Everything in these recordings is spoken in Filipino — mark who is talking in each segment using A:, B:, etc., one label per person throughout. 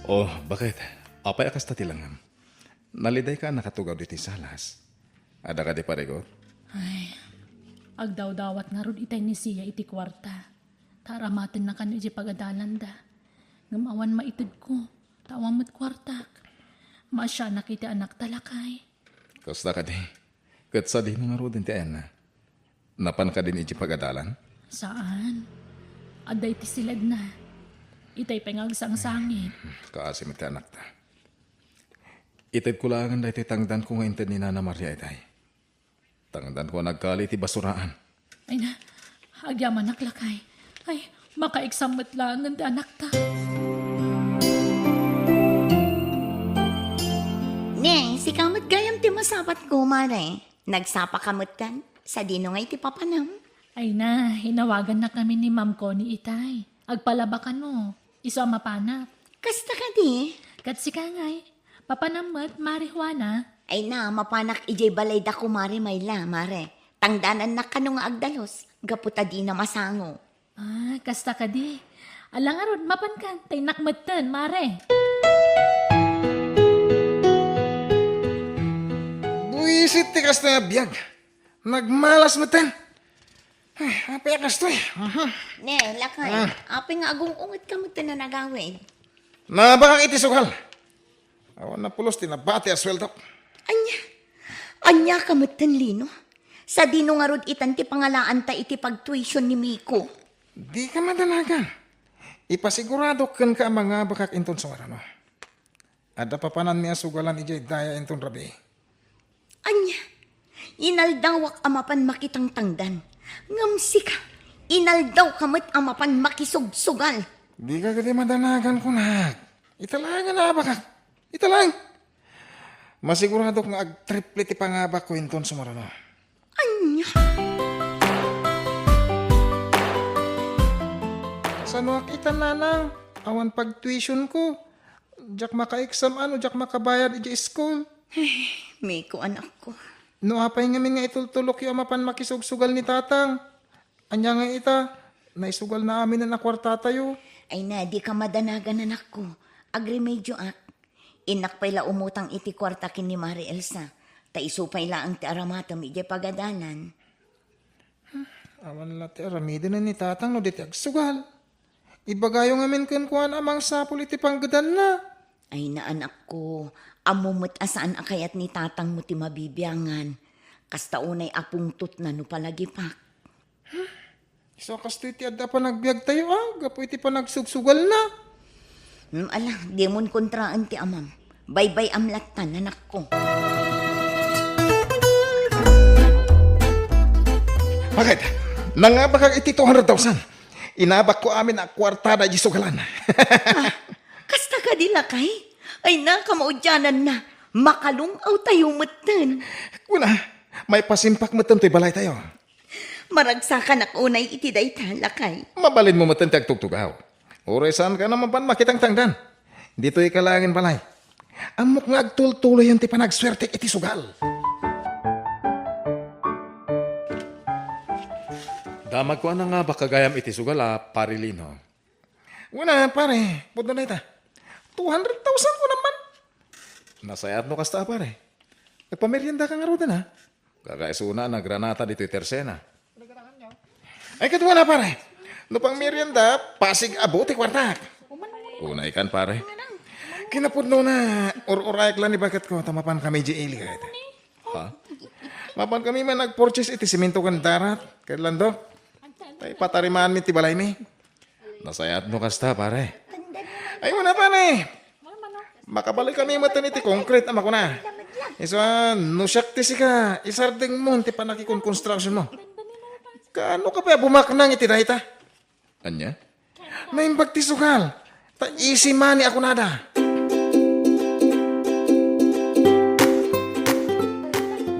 A: Oh, bakit? Apay akas ta tilangam. Naliday ka nakatugaw diti salas. Ada ka di paregot?
B: Agdaw-dawat nga rod itay ni siya iti kwarta. Taramatin na kan iti pagadalan da. Ngamawan maitid ko. Tawang mo't kwartak. Masya nakiti anak talakay.
A: Kasta ka di. Katsa di nga rodin ti na. Napan ka din iti pagadalan?
B: Saan? Aday ti silad na. Itay pengagsang-sangit.
A: Kaasim iti anak ta. Itid ko langan da iti tangdan ko nga inted ni Nana Maria itay. Tangdan ko nagkali iti basuraan.
B: Ay na, agyaman naklakay. Ay, makaiksamot lang ng anak ta.
C: Ne, si kamot gayam ti masapat ko, mare. Nagsapa kamot kan, sa dino nga iti papanam.
B: Ay na, hinawagan na kami ni Ma'am ko ni Itay. Agpalabakan mo, iso ang mapanak.
C: Kasta ka di?
B: Kat si Kangay, papanamot, marihuana.
C: Ay na, mapanak ijay balay da ko, mare, mayla, mare. Tangdanan na kanong agdalos, gaputa di na masango.
B: Ah, kasta ka di. Alang aron, mapankan, tay nakmatan, mare.
A: Buisit ti kas na biyag. Nagmalas mo ten. Ay, apay akas to eh.
C: Ne, lakay, api nga agong ungot kamot na nagawin.
A: Nabakang iti sugal. Awan na pulos tinabati asweldo.
C: Anya kamot tan lino. Sa dino nga rod itan ti pangalaan ta iti pag-tuition ni Miko.
A: Di ka madalagan. Ipasigurado kan ka mga bakak inton sa warano. Ada papanan niya sugalan ijay daya inton rabi.
C: Anya, inaldawak amapan makitang tangdan. Ngamsi ka, inaldaw kamot amapan makisugsugal.
A: Di ka gadi madalagan ko na. Italagan na bakak. Italang. Masigurado nga ag-triple ti pangabak ko inton sa warano.
C: Anya,
A: Sano akita nanang? Awan pag-tuition ko. Diyak maka-exam ano, diyak makabayad iji school.
C: Miko anak ko.
A: No apay ngamin nga itultulok yung amapan makisugsugal ni tatang. Anya nga ita, naisugal na amin na nakwarta tayo.
C: Ay na, di ka madanagan anak ko. Agremedyo ak. Inak pa'y la umutang iti kwarta kin ni Mari Elsa. Ta isupay la ang ti aramatam iti pagadanan.
A: Awan lati aramidin na ni tatang no diti agsugal. Ibagayo ngamin kuan amang sapul iti panggadan na.
C: Ay na anak ko, amumot asaan akayat ni tatang mo ti mabibiyangan. Kasta unay apungtot na no palagipak.
A: So kasto iti adda pa nagbiag tayo gapo iti pa nagsugsugal na.
C: Ala, di mon kontraan ti amam. Bye-bye amlatan anak ko.
A: Bakit? Nangabakag iti 200,000. Inabak ko amin ang kwartada di sugalan.
C: Kasta ka dila kay? Ay na, kamaudyanan na. Makalungaw tayo matan.
A: Kuna, may pasimpak mo to'y balay tayo.
C: Maragsakan ak unay iti dayta lakay.
A: Mabalin mo matan tagtugtugaw. Uresan ka naman pan makitang tangdan. Dito ikalangin balay. Amok nga agtultuloy yung ti panagswerte iti sugal. Damag ko na nga baka gayam iti sugal parilino. Una pare, puto na ita. 200,000 ko naman. Nasayat no kasta pare. Nagpamerienda ka nga ro din Kakaisuna na granata dito tersena. Ay katuwa na pare. No pang merienda, pasig abuti kwartak. Una ikan pare. Kinapudno na or-orayak lang ni bakat ko tamapan kami di ili kahit. Ha? Mapan kami man nag-purchase iti simento kan darat. Kailan do? Tay patarimaan mi ti balay mi. Nasayat no kasta pare. Ay mo na pare. Makabalik kami matan iti concrete ama ko na. Isan, no syakti si ka. Isarding mo ti panakikon construction mo. Kaano ka pa bumaknang iti dahita? Anya? Naimbag ti sugal. Ta easy money ako nada.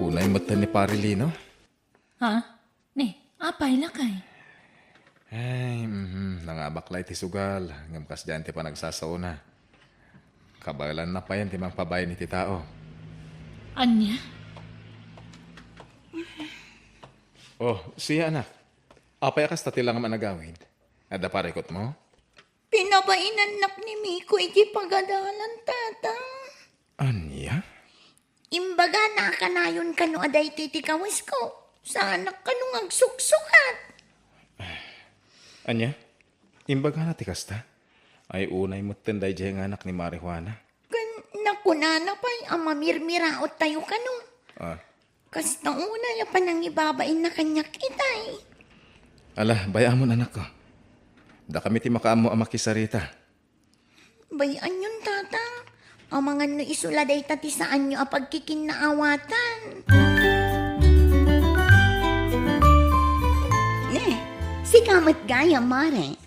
A: Unay mata ni Parilino.
B: Ha? Ne, apay lakay.
A: Ay, nangabaklay ti sugal. Ngamkas dyan ti panagsasauna. Kabalan na pa yan ti mangpabay ni ti tao.
B: Anya?
A: Oh, siya anak. Apay akas tati lang managawin. Ada parikot mo?
C: Pinabainan ni Miko iti pagadalan, tatang.
A: Anya?
C: Imbaga na kanayon kano aday ti kawas ko. Sa anak kano agsuksukat.
A: Anya? Imbaga na ti kasta? Ay unay mo tenday jay nga anak ni Marijuana.
C: Kan nakunana pa'y amamirmiraot tayo kano.
A: Ah,
C: Kasta una ya pa nang ibabain na kanya kitay.
A: ala, bayaan mo anak ko. Da kami ti makaamo ang makisarita.
C: Bayan yun, tatang. Amangan no isuladay tati saan nyo apagkikin na awatan. Ne, si kamat gaya, mare.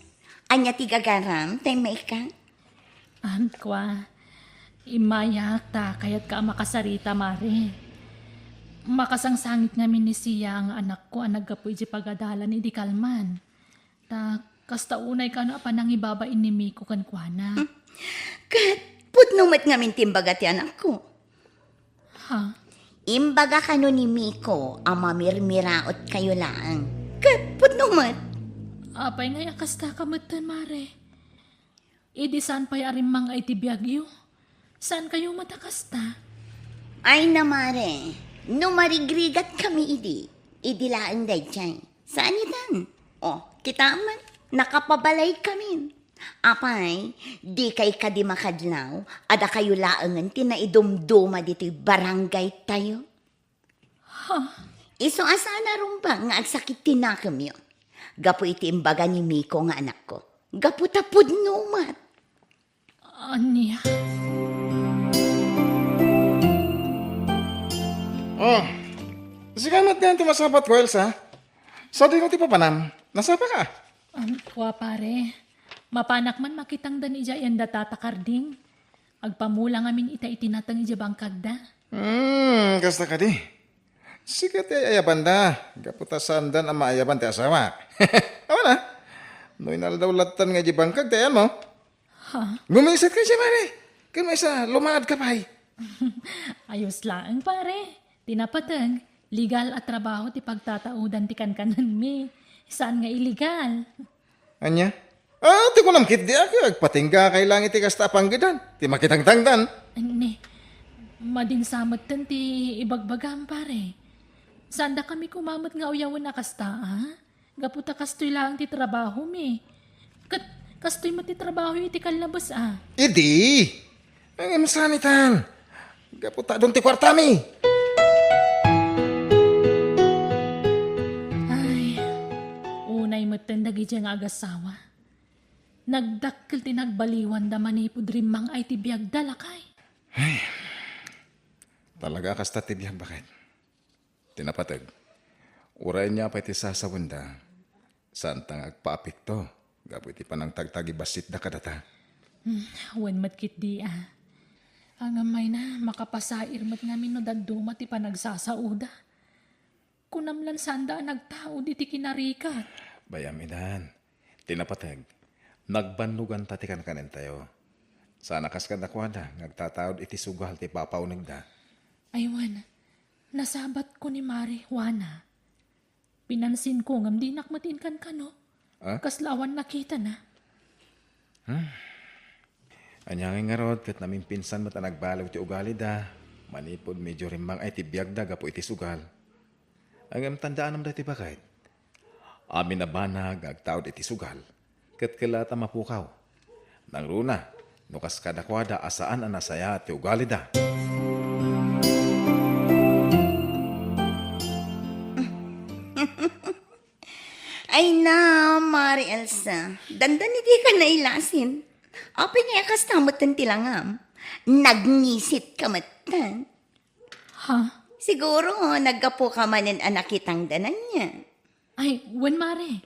C: Anya ti gagaram, tay may ka?
B: Kwa, imayak ta, kaya't ka makasarita, Mare. Makasangsangit nga ni siya ang anak ko ang naggapoy di pagadalan ni di kalman. Ta, kasta unay ka na pa nang ibabain ni Miko kan kuana.
C: Kat, putnumat nga mintimbaga ti anak ko.
B: Ha?
C: Imbaga kano ni Miko, amamirmiraot kayo lang. Kat, putnumat.
B: Apay nga kasta kamatan, Mare. Idi saan pa'y arimang ay tibiyagyo? Saan kayo matakasta?
C: Ay na, mare. Numarigrigat kami idi. Idilaan day chay. Saan itan? O, kita man. Nakapabalay kami. Apay, di kay kadimakadlaw, ada kayo laangan tinaidumduma dito barangay tayo. Iso asana rumba nga agsakit tinakam yun. Gapo iti imbaga ni Miko nga anak ko. Gapo tapod numat.
B: Anya?
A: Oh, sikamat nga ti masapat ko, Elsa. Sa di ko ti papanam, nasapa ka?
B: Kwa, pare. Mapanak man makitang dan ija yan datatakarding. Agpamula ngamin ita itinatang ija bangkag da.
A: Kasta ka di. Sikat ay ayaban da. Gaputasan dan ang maayaban ti asawa. Awa na. Noy naldawlatan nga di bangkag, tayan mo.
B: Ha?
A: Gumisat ka siya, pare. Kan may isa, lumaad ka pa.
B: Ayos lang, pare. Tinapatag. Legal at trabaho ti pagtataudan ti kankanan mi. Saan nga illegal?
A: Anya? Ah, ti ko namkit di ako. Agpatingga kay lang iti kasta panggidan. Ti makitang-tangdan.
B: Ani, madinsamot tan ti ibagbagam, pare. Saan da kami kumamot nga uyawan na kasta, ha? Gaputa kastoy lang ti trabaho mi. Kastoy mo ti trabaho iti kalabas, ah.
A: Idi! Ang imsanitan. Gaputa doon ti kwartami.
B: Ay, unay mo tandagi dyan nga agasawa. Nagdakkel ti nagbaliwan da manipod rimang ay ti biyag dalakay.
A: Talaga kasta ti biyag bakit? Tinapatag. Uray niya pa iti sasawanda. Saan tang agpaapik to? Gapo iti panang tagtagi basit da kadata.
B: Wen matkit di, ah. Ang amay na, makapasair mat nga minodaduma ti panagsasauda. Kunamlan sanda nagtao di ti kinarikat.
A: Bayamidan. Tinapatag. Nagbanlugan tati kanin tayo. Sana kas kadakwada. Nagtataod iti sugal ti papaunig da.
B: Aywan, nasabat ko ni Mari Juana. Pinansin ko ngam di nakmatin kan kano.
A: Ah?
B: Kaslawan nakita na.
A: Anyangin nga rod, kat namin pinsan mo ta nagbalaw ti ugali da. Manipod medyo rimbang ay ti biyag da, gapo iti sugal. Ang tandaan naman dati bakit? Amin na banag, agtaod iti sugal. Kat kilata mapukaw. Nang runa, nukas kadakwada asaan ang nasaya ti ugali da.
C: Ay na, Mari Elsa. Dandan hindi ka nailasin. Apay nga kastamatan tilangam. Nagngisit ka matan.
B: Ha?
C: Siguro, nagkapo ka man ang anak kitang danan niya.
B: Ay, wen Mari.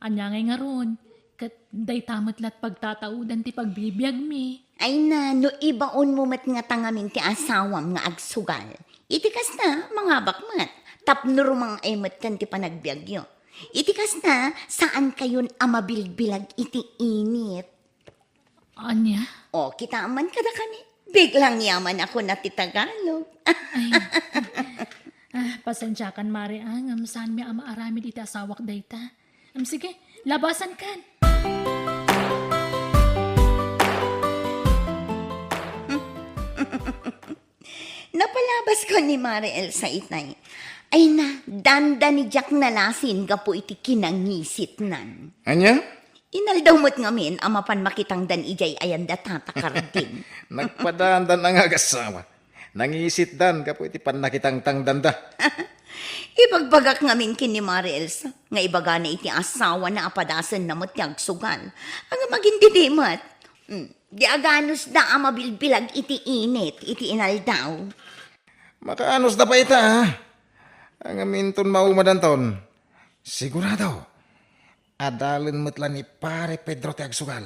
B: Anya ngay nga ron. Kat day tamat lat pagtataudan ti pagbibiyag mi.
C: Ay na, no ibaon mo mat nga tangamin ti asawam nga agsugal. Itikas na, mga bakmat. Tapno rumang ay matan ti panagbiagyo. Itikas na, saan kayon amabilbilag iti init.
B: Anya?
C: O, kita man kada kami. Biglang yaman ako na ti Tagalog.
B: Pasensya kan Mari ang saan mi ama aramid iti asawak dayta. Sige, labasan kan.
C: Kas ko ni Mare Elsa itay. Ay na, danda ni Jack nalasin ka po iti kinangisit nan.
A: Anya?
C: Inaldaw mo't ngamin, amapan makitang dan ijay ayan da tatakardin.
A: Nagpadandan ang agasawa. Nangisit dan kapo iti panakitang tangdanda.
C: Ibagbagak ngamin kin ni Mare Elsa, nga ibaga na iti asawa na apadasan na mo't yagsugan. Ang maging didimat. Di aganos da amabilbilag iti init, iti inaldaw.
A: Makaanos na pa ita, ha? Ang aminton maumadanton. Sigurado. Adalin mo't lang ni pare Pedro ti agsugal.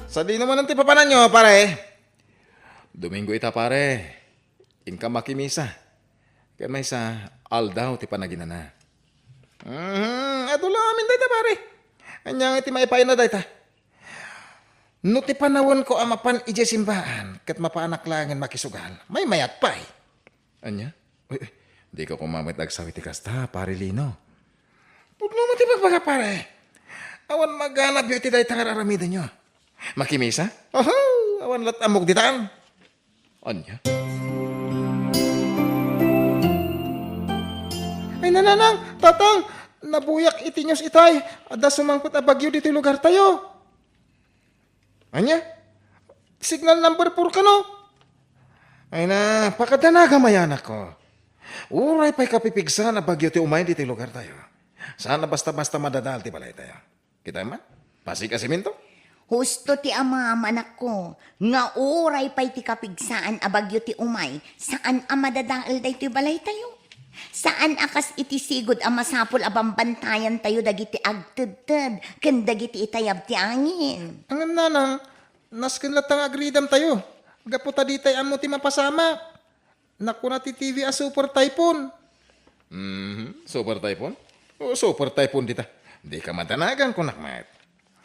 A: Sa di naman ang tipapanan nyo, pare. Domingo ita, pare. Inka makimisa. Kaya may sa aldaw ti panaginana. Ato lang amin dayta, pare. Anyang iti maipay na dayta. No ti panawon ko amapan ije simbahan, kat mapaanak langan makisugal. May mayat pa eh. Anya? Uy, di ka kumamit agsawi ti kasta, pare Lino. Pudno mo ti pagbaga, pare. Awan maghanap yung iti dayta kararamidan nyo. Makimisa? Oho, awan lat amok ditaan. Anya? Ay nananang, tatang, nabuyak iti nyos itay. Ada sumangpot a bagyo dito lugar tayo. Anya? Signal number 4 ka no? Ay na, pakadanaga mayan ako. Uray pa'y kapipigsa na bagyo ti umay dito lugar tayo. Sana basta-basta madadal ti balay tayo. Kita man? Pasi ka siminto?
C: Husto ti ama manak ko, nga oray pa'y ti kapigsaan abagyo ti umay, saan amadadaal day ti balay tayo? Saan akas iti sigod masapol abambantayan tayo dagiti agtedted, ken dagiti itayab ti angin.
A: Ang nanang, naskin latang agridam tayo. Gaputa di tayo amo ti mapasama. Naku na ti TV a super typhoon. Super typhoon? O super typhoon dita. Di ka madanagan ko nakmat.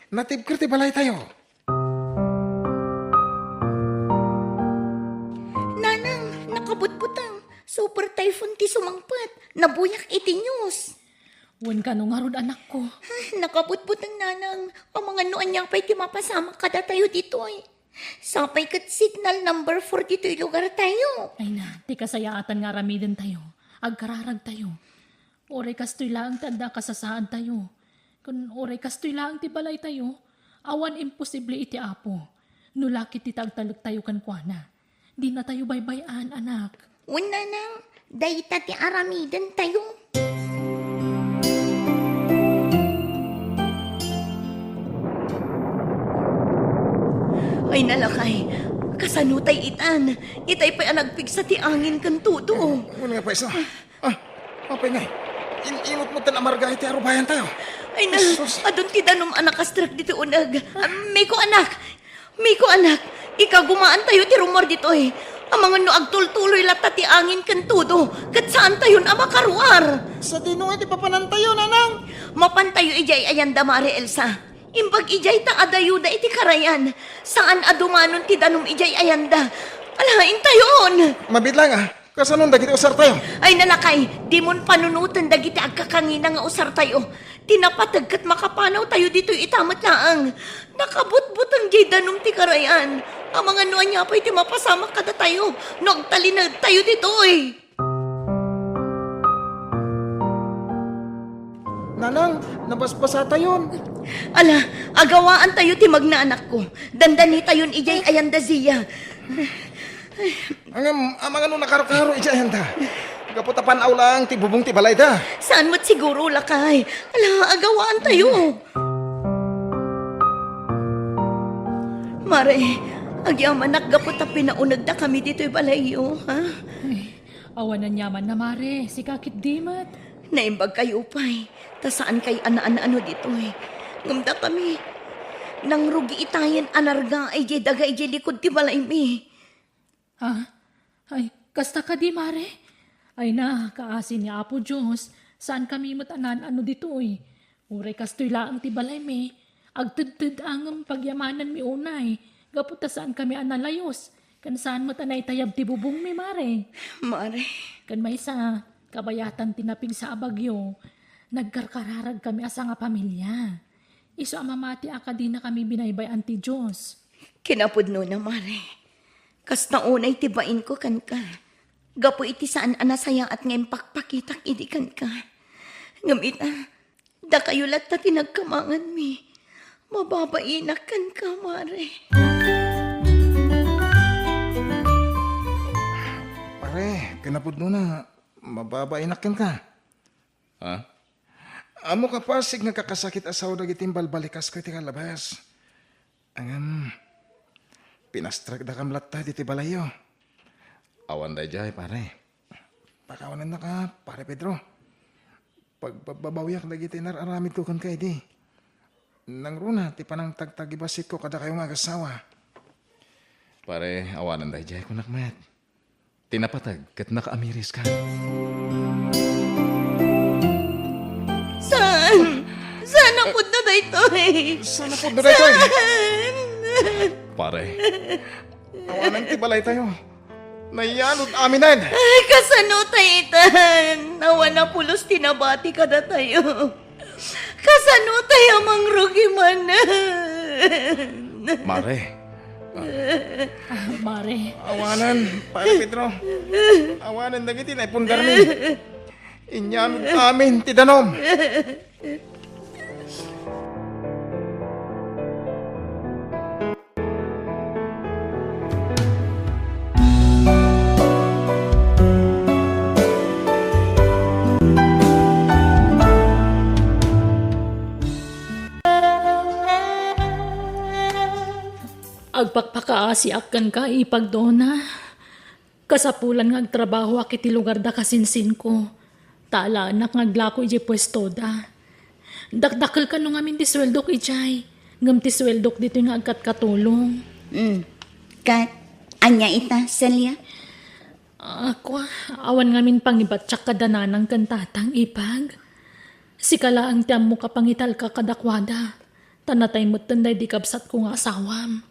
A: Natibkir ti balay tayo.
C: Nanang, nakabutbutang, super typhoon ti sumangpat, nabuyak iti news.
B: Wan ka nung harod anak ko.
C: Nakabutbutang nanang, ang mga noan niyang pa'y ti mapasama kada tayo dito ay. Sapay kat signal number 4 dito yung lugar tayo.
B: Ay na, ti kasayaatan nga ramiden tayo. Agkararag tayo. Oray kastoy lang tanda kasasaan tayo. Kung oray kastoy lang ti balay tayo, awan imposible iti apo. Nulakit ti tagtalag tayo kankwana. Di na tayo baybayan, anak.
C: Una nang, dayta ti aramiden tayo. Ay nalakay, kasanutay itan. Itay pa'y anagpigsa ti angin kan tuto.
A: Muna nga pa isa. Apay ngay. Inimot mo tan amarga iti arubayan tayo.
C: Ay na, adun ti danom anak astrak dito unag. Miko anak, ikaw gumaan tayo ti rumor dito eh. Ang mga no agtultuloy lata ti angin kan tudo. Kat saan tayo na makaruar?
A: Sa tinong iti papanan tayo, nanang.
C: Mapantayo ijay ayan da Mare Elsa. Imbag ijay ta adayuda iti karayan. Saan adumanon ti danom ijay ayanda. Alain tayon.
A: Mabit lang Kasanong dagiti usar tayo.
C: Ay nalakay, di mon panunutan dagiti agkakangina nga usar tayo. Tinapatag kat makapanaw tayo dito itamat laang. Nakabutbut ang jay danom ti karayan. Ang mga nuan niya pa'y ti mapasama kada tayo. Nagtalinag tayo dito eh.
A: Nanang, nabaspasa tayon.
C: Ala, agawaan tayo ti magnaanak ko. Dandani tayon ijay ayanda ziya.
A: Ang mga nung nakaro-karo iti ayan ta. Kaputapan aw lang ti bubong ti balay da.
C: Saan mo't siguro lakay? Ala, agawaan tayo. Mare, agyaman nakgapot a pinaunag da kami dito'y balayo, ha?
B: Ay, awan na nyaman na mare, si kakit dimat.
C: Naimbag kayo pa'y, ta saan kay ana-ano dito eh. Ngamda kami, nang rugi itayan anarga ay jay daga ay jay likod ti balay mi.
B: Ha? Ay, kasta ka di mare? Ay na, kaasin ni Apo Diyos, saan kami matanan ano dito eh. Uray kastoy laang ti balay mi, agtudtud ang pagyamanan mi unay, gaputa saan kami analayos, kan saan matanay tayab ti bubong mi mare.
C: Mare,
B: Kan may sa kabayatan tinapig sa abagyo, nagkarkararag kami asa nga pamilya. Iso amamati akadi na kami binaybayan ti Diyos.
C: Kinapudno na, Mare. Kas naunay tibain ko kan ka. Gapo iti saan anasaya at ngayon pakpakitak idi kan ka. Ngamit da kayo lat na tinagkamangan mi. Mababainak kan ka, Mare.
A: Pare, kinapudno na. Mababainak ka. Ha? Amo ka pa, sig nagkakasakit asaw dagitim balbalikas ko iti kalabas. Angam, pinastrag da kam latta diti balayo. Awan da jay, pare. Pakawanan na ka, pare Pedro. Pagbabawiak dagiti nararamid ko kan kay di. Nang runa, ti panang tagtagibasik ko kada kayo nga kasawa. Pare, awanan da jay ko nakmat. Tinapatag kat nakaamiris ka.
C: Saan ang pudno da ito eh?
A: Sana po na ito eh. Pare, awanan ti balay tayo. Nayanod aminan.
C: Ay, kasano tayo itan? Nawa na pulos tinabati ka na tayo. Kasano tayo mangrugi man?
A: Mare,
B: Mare,
A: awanan, pare Pedro. Awanan dagiti na ipundar mi. Inyanod amin ti danom.
B: agpakpakaasi akan ka ipagdona. Kasapulan nga agtrabaho akiti lugar da kasinsin ko. Tala anak ngaglako iji pwesto da. Dakdakal ka nung amin ti sweldok ijay. Ngam ti sweldok dito nga agkat-katulong.
C: Kat, anya ita, Celia?
B: Ako, awan ngamin pangibatsak kadananang kantatang ipag. Sikala ang tiyam mo kapangital ka kadakwada. Tanatay mo't tanday di kabsat ko nga asawam.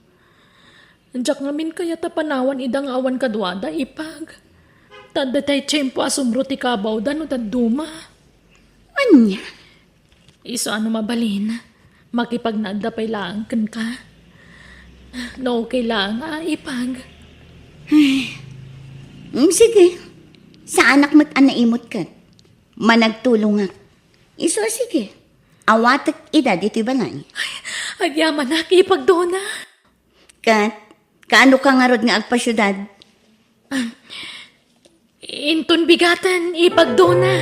B: Andiyak ngamin kaya tapanawan idang awan kadwada ipag. Tadatay tiyempo asumro ti kabaw da no taduma.
C: Anya?
B: Iso ano mabalin? Makipag naadapay lang kan ka. No, okay lang ipag.
C: Sige. Sa anak mo't anaimot ka. Managtulong nga. Iso sige. Awatak ida dito balay.
B: Agyaman na ipag doon na.
C: Kat, kaano ka nga rod nga agpasyudad?
B: Inton bigatan ipag doon na.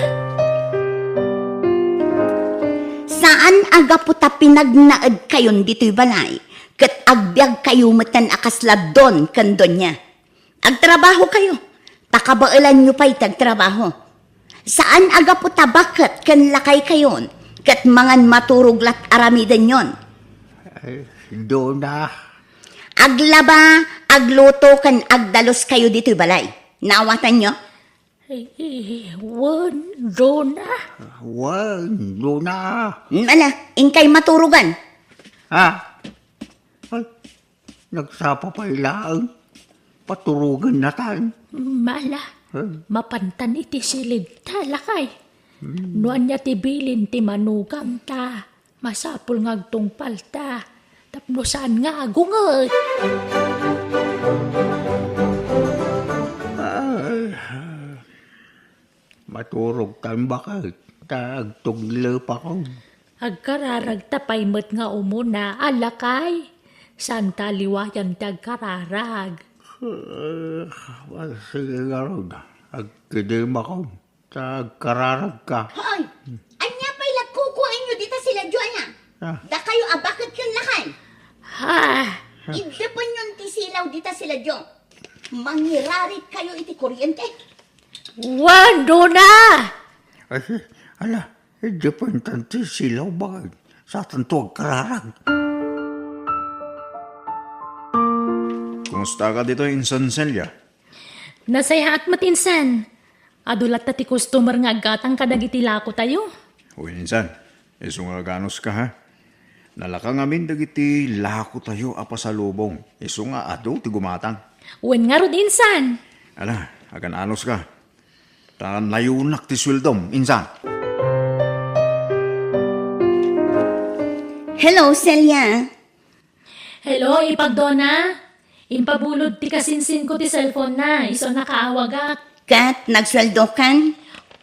C: Saan aga puta pinagnaad kayon dito'y balay? Kat agbyag kayo matan akaslab doon kandon niya. Agtrabaho kayo. Takabailan nyo pa'y tagtrabaho. Saan aga puta bakit kan lakay kayon? Kat mangan maturuglat aramidan yon.
D: Doon na.
C: Aglaba, agluto kan agdalos kayo dito'y balay. Nawatan nyo?
B: Wan, doon na.
D: Doon na.
C: Ala, ingkay maturugan.
D: Ha? Ay, nagsapa pa ilang. Paturugan na tayo.
B: Mala, mapantan iti silid talakay. Nuan niya tibilin ti manugam ta. Masapul ngagtong palta. Tapno saan nga agungot.
D: Maturog tan bakit? Tagtuglo pa ko.
B: Agkararag tapay met nga umuna alakay. Saan taliwayan ti agkararag.
D: Sige nga ron. Agkidim ako. Tagkararag ka.
C: Hoy, anya pa'y lagkukuha nyo dito sila Joanna. Da kayo abakit yun lakay.
B: Ha?
C: Idapon yun ti silaw dito sila Jo. Mangirarit kayo iti kuryente.
B: Wan, doon na.
D: Ay, ala, hindi pa yung tanti silaw bakit? Sa tanto agkararag.
A: Kumusta ka dito, Insan Celia?
B: Nasaya at matinsan. Adulat ta ti customer nga agatang kadagiti lako tayo.
A: Uy, Insan, iso nga ganos ka ha? Nalaka ngamin dagiti lako tayo apasalubong. Iso nga ado ti gumatang.
B: Wen nga rod insan.
A: Ala, agan anos ka. Tan layunak ti sweldom, Insan.
C: Hello, Celia.
B: Hello, ipagdona. Impabulod ti kasinsin ko ti cellphone na. Iso nakaawagak.
C: Kat, nagsweldo kan?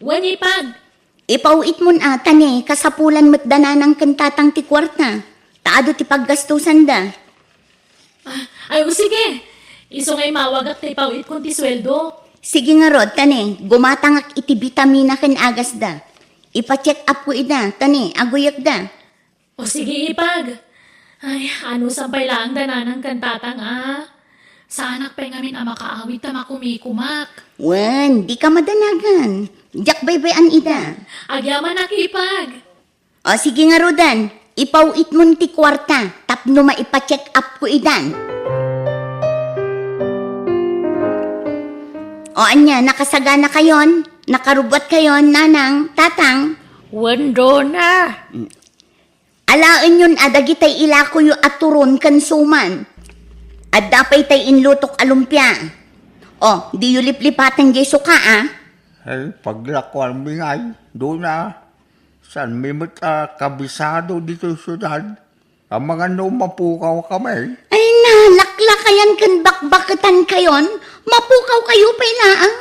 B: Wan ipag.
C: Ipauit mo na atan kasapulan mo't dananang kantatang ti kwarta. Taado ti paggastusan da.
B: Ay, o sige. Iso ngay mawagak ti pawit kong ti sweldo.
C: Sige nga rod, gumatangak iti vitamina kan agas da. Ipa-check up ko ida, aguyak da.
B: O sige, ipag. Ay, ano sampay lang dananang kantatang Sa anak pa ngamin makaawit ta makumikumak.
C: Wen, di ka madanagan. Jak baybayan ida.
B: Agyaman nakipag.
C: O sige nga rodan, ipauit mo ti kwarta, tapno maipa-check up ko idan. O anya, nakasagana kayon? Nakarubat kayon, nanang, tatang?
B: Wendo na.
C: Alaan yun adagitay ilako yu aturon kan suman. At dapay tay inlutok alumpia. O, di yu liplipatan jay suka
D: Ay, paglakwan bingay, doon na. San may kabisado dito sa syudad. Ang mga mapukaw kami.
C: Ay na, laklakayan kan bakbaketan kayon. Mapukaw kayo pa ilaang.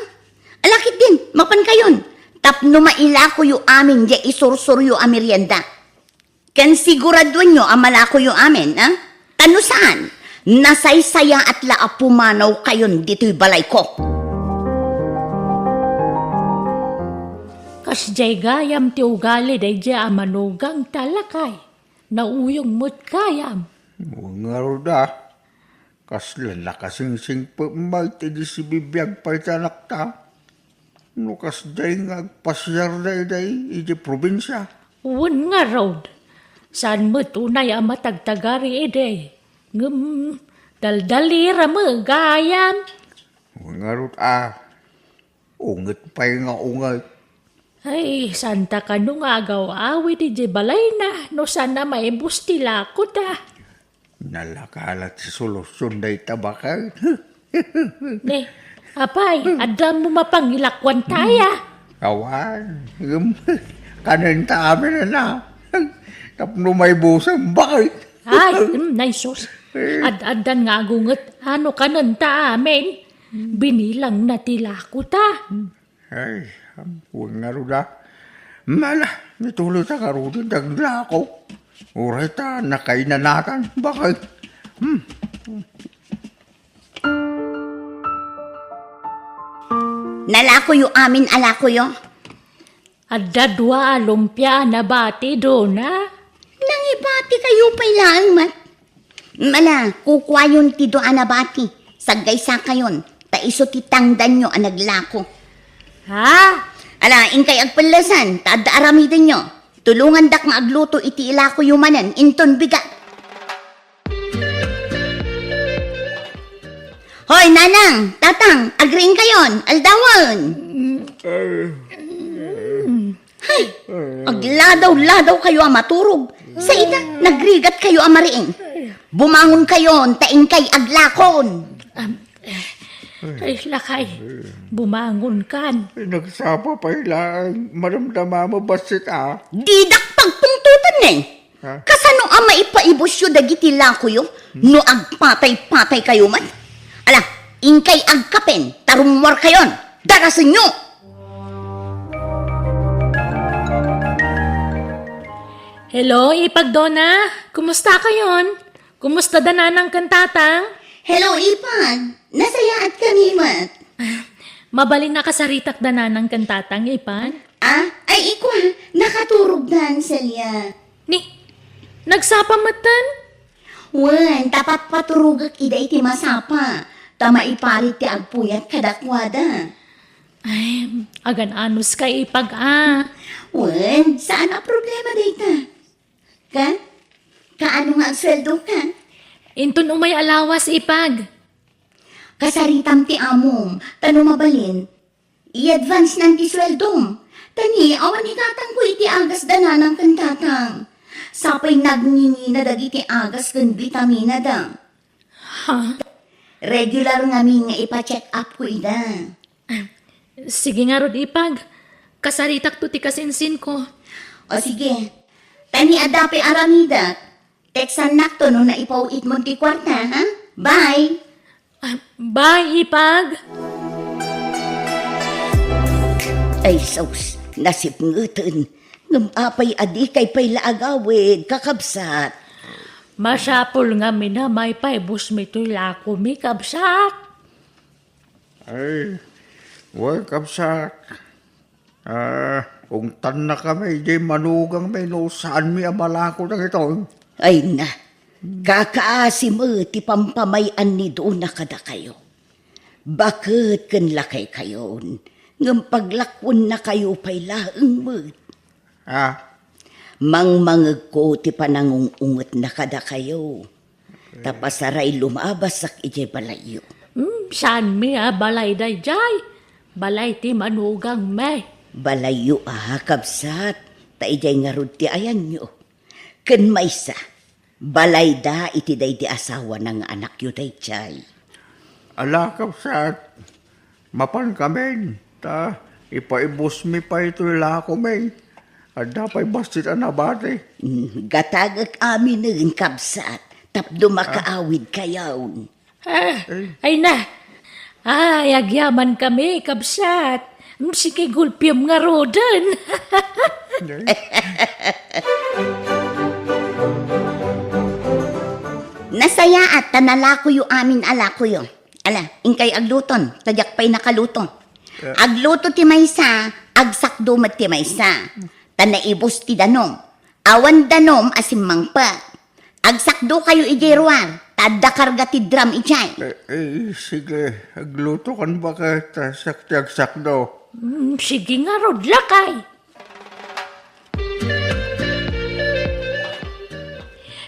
C: Alakit din, mapan kayon. Tapno mailako yu amin jay isursur yu amerienda. Kan sigurado nyo ang malako yu amin, Tano saan? Nasaysaya at laapumanaw kayon dito'y balay ko.
B: Kas jay gayam ti ugali day jay amanugang talakay. Nauyong mo't kayam.
D: Mga roda. Kaslan na kasing pamay di si bibiyag pa itanak ta. Nukas day nga pasyar day iti probinsya.
B: Uwan nga road. Saan mo tunay ang matagtagari ide? Daldalira mo gayam.
D: Mga roda. Ungat pa nga ungat.
B: Ay, santa ka nung agaw awi di jay balay na. No sana maibus tila ko ta.
D: Nalakalat si solusyon day tabakal.
B: Ne, apay, adam mo mapangilakwan taya.
D: Kawan. Kanin ta amin na. Tapno may busang bakit.
B: Ay, naisos. Ad-adan nga agunget, ano ka nun ta amin? Binilang na tila ko ta.
D: Ay, huwag nga ruda. Mala, nituloy sa karudin, dagla ako. Uray ta, nakainanatan. Bakit?
C: Nalako yu amin alako yu.
B: Adda dua lumpia na bati do na.
C: Nangibati kayo pa ilang mat. Mala, kukwa yun ti do anabati. Sagay sa kayon, ta iso ti tangdan nyo ang naglako.
B: Ha?
C: Ala, inkay agpalasan, ta adda aramidin nyo. Tulungan dak nga agluto iti ilako yumanan, inton biga. Hoy, nanang, tatang, agring kayon, aldawan. Hay, agladaw-ladaw kayo ang maturog. Sa ida, nagrigat kayo ang mariing. Bumangon kayon, taing kay aglakon.
B: Ay, lakay. Bumangon kan.
D: Nagsapa pa ilang maramdama mo basit
C: Didak pagtungtutan Kasano ang maipaibos yu dagiti lako yu? No agpatay-patay kayo man? Ala, ingkay agkapen, tarumwar kayon. Darasin nyo!
B: Hello, ipagdona. Kumusta kayon? Kumusta dananang kantatang?
C: Hello, Ipan. Nasaya at kami, Mat.
B: Mabalin na kasaritak dananang kantatang, Ipan.
C: Ay ikwa, nakaturog dan, Celia.
B: Ni, nagsapamatan?
C: Wan, tapat paturugak ida iti masapa. Tama iparit ti agpuyat kadakwada.
B: Ay, agan anus ka ipag
C: Wan, saan ang problema data? Kaano nga ang sweldo ka?
B: Inton umay alawas ipag.
C: Kasaritam ti amom, tano mabalin. I-advance ng ti sweldom. Tani, awan ni tatang ko iti agas dananang kantatang. Sapay nagningi na dagiti agas kan vitamina da.
B: Ha?
C: Regular nga ipa-check up ko ida.
B: Sige nga rod ipag. Kasaritak to ti kasinsin ko.
C: O sige, tani adapi aramida. Teksan nakto no na ipauit mo ti kwarta, ha? Bye!
B: Bye, Ipag.
C: Ay, sus, nasipngutan. Ngapay adi kay pay laagawid, kakabsat.
B: Masapol nga minamay pa, bus mi lako mi kabsat.
D: Ay, welcome sa... kung tan na kami, di manugang may no saan mi amalako ng ito.
C: Ay na, kakaasim ti pampamayan ni doon na kada kayo. Bakit kan lakay kayon? Ngam paglakwon na kayo pay laeng mo't. Mangmangag ko ti panangungungot na kada kayo. Tapasaray lumabas sak ije balayo.
B: Saan mi balay day jay? Balay ti manugang me.
C: Balayo kabsat. Ta ijay nga rod ti ayan nyo. Ken maysa, balay da iti day di asawa ng anak yu day jay.
D: Alakap sa mapan kami. Ta, ipaibos mi pa ito ilako may. At dapat bastit anabate.
C: Gatagak amin ng kabsat. Tapdo makaawid kayaw.
B: Ay na. Agyaman kami, kabsat. Sige, gulpiyam nga rodan.
C: Nasaya at tanalako yu amin alako yu. Ala, ingkay agluton, tadyak pa'y nakaluto. Agluto ti maysa, agsakdo mat ti maysa. Tanaibos ti danom. Awan danom asimang pa. Agsakdo kayo ijeruar, tada karga ti drum ijay.
D: Sige, agluto kan ba ka saktiag-sak daw?
B: Sige nga, rod lakay.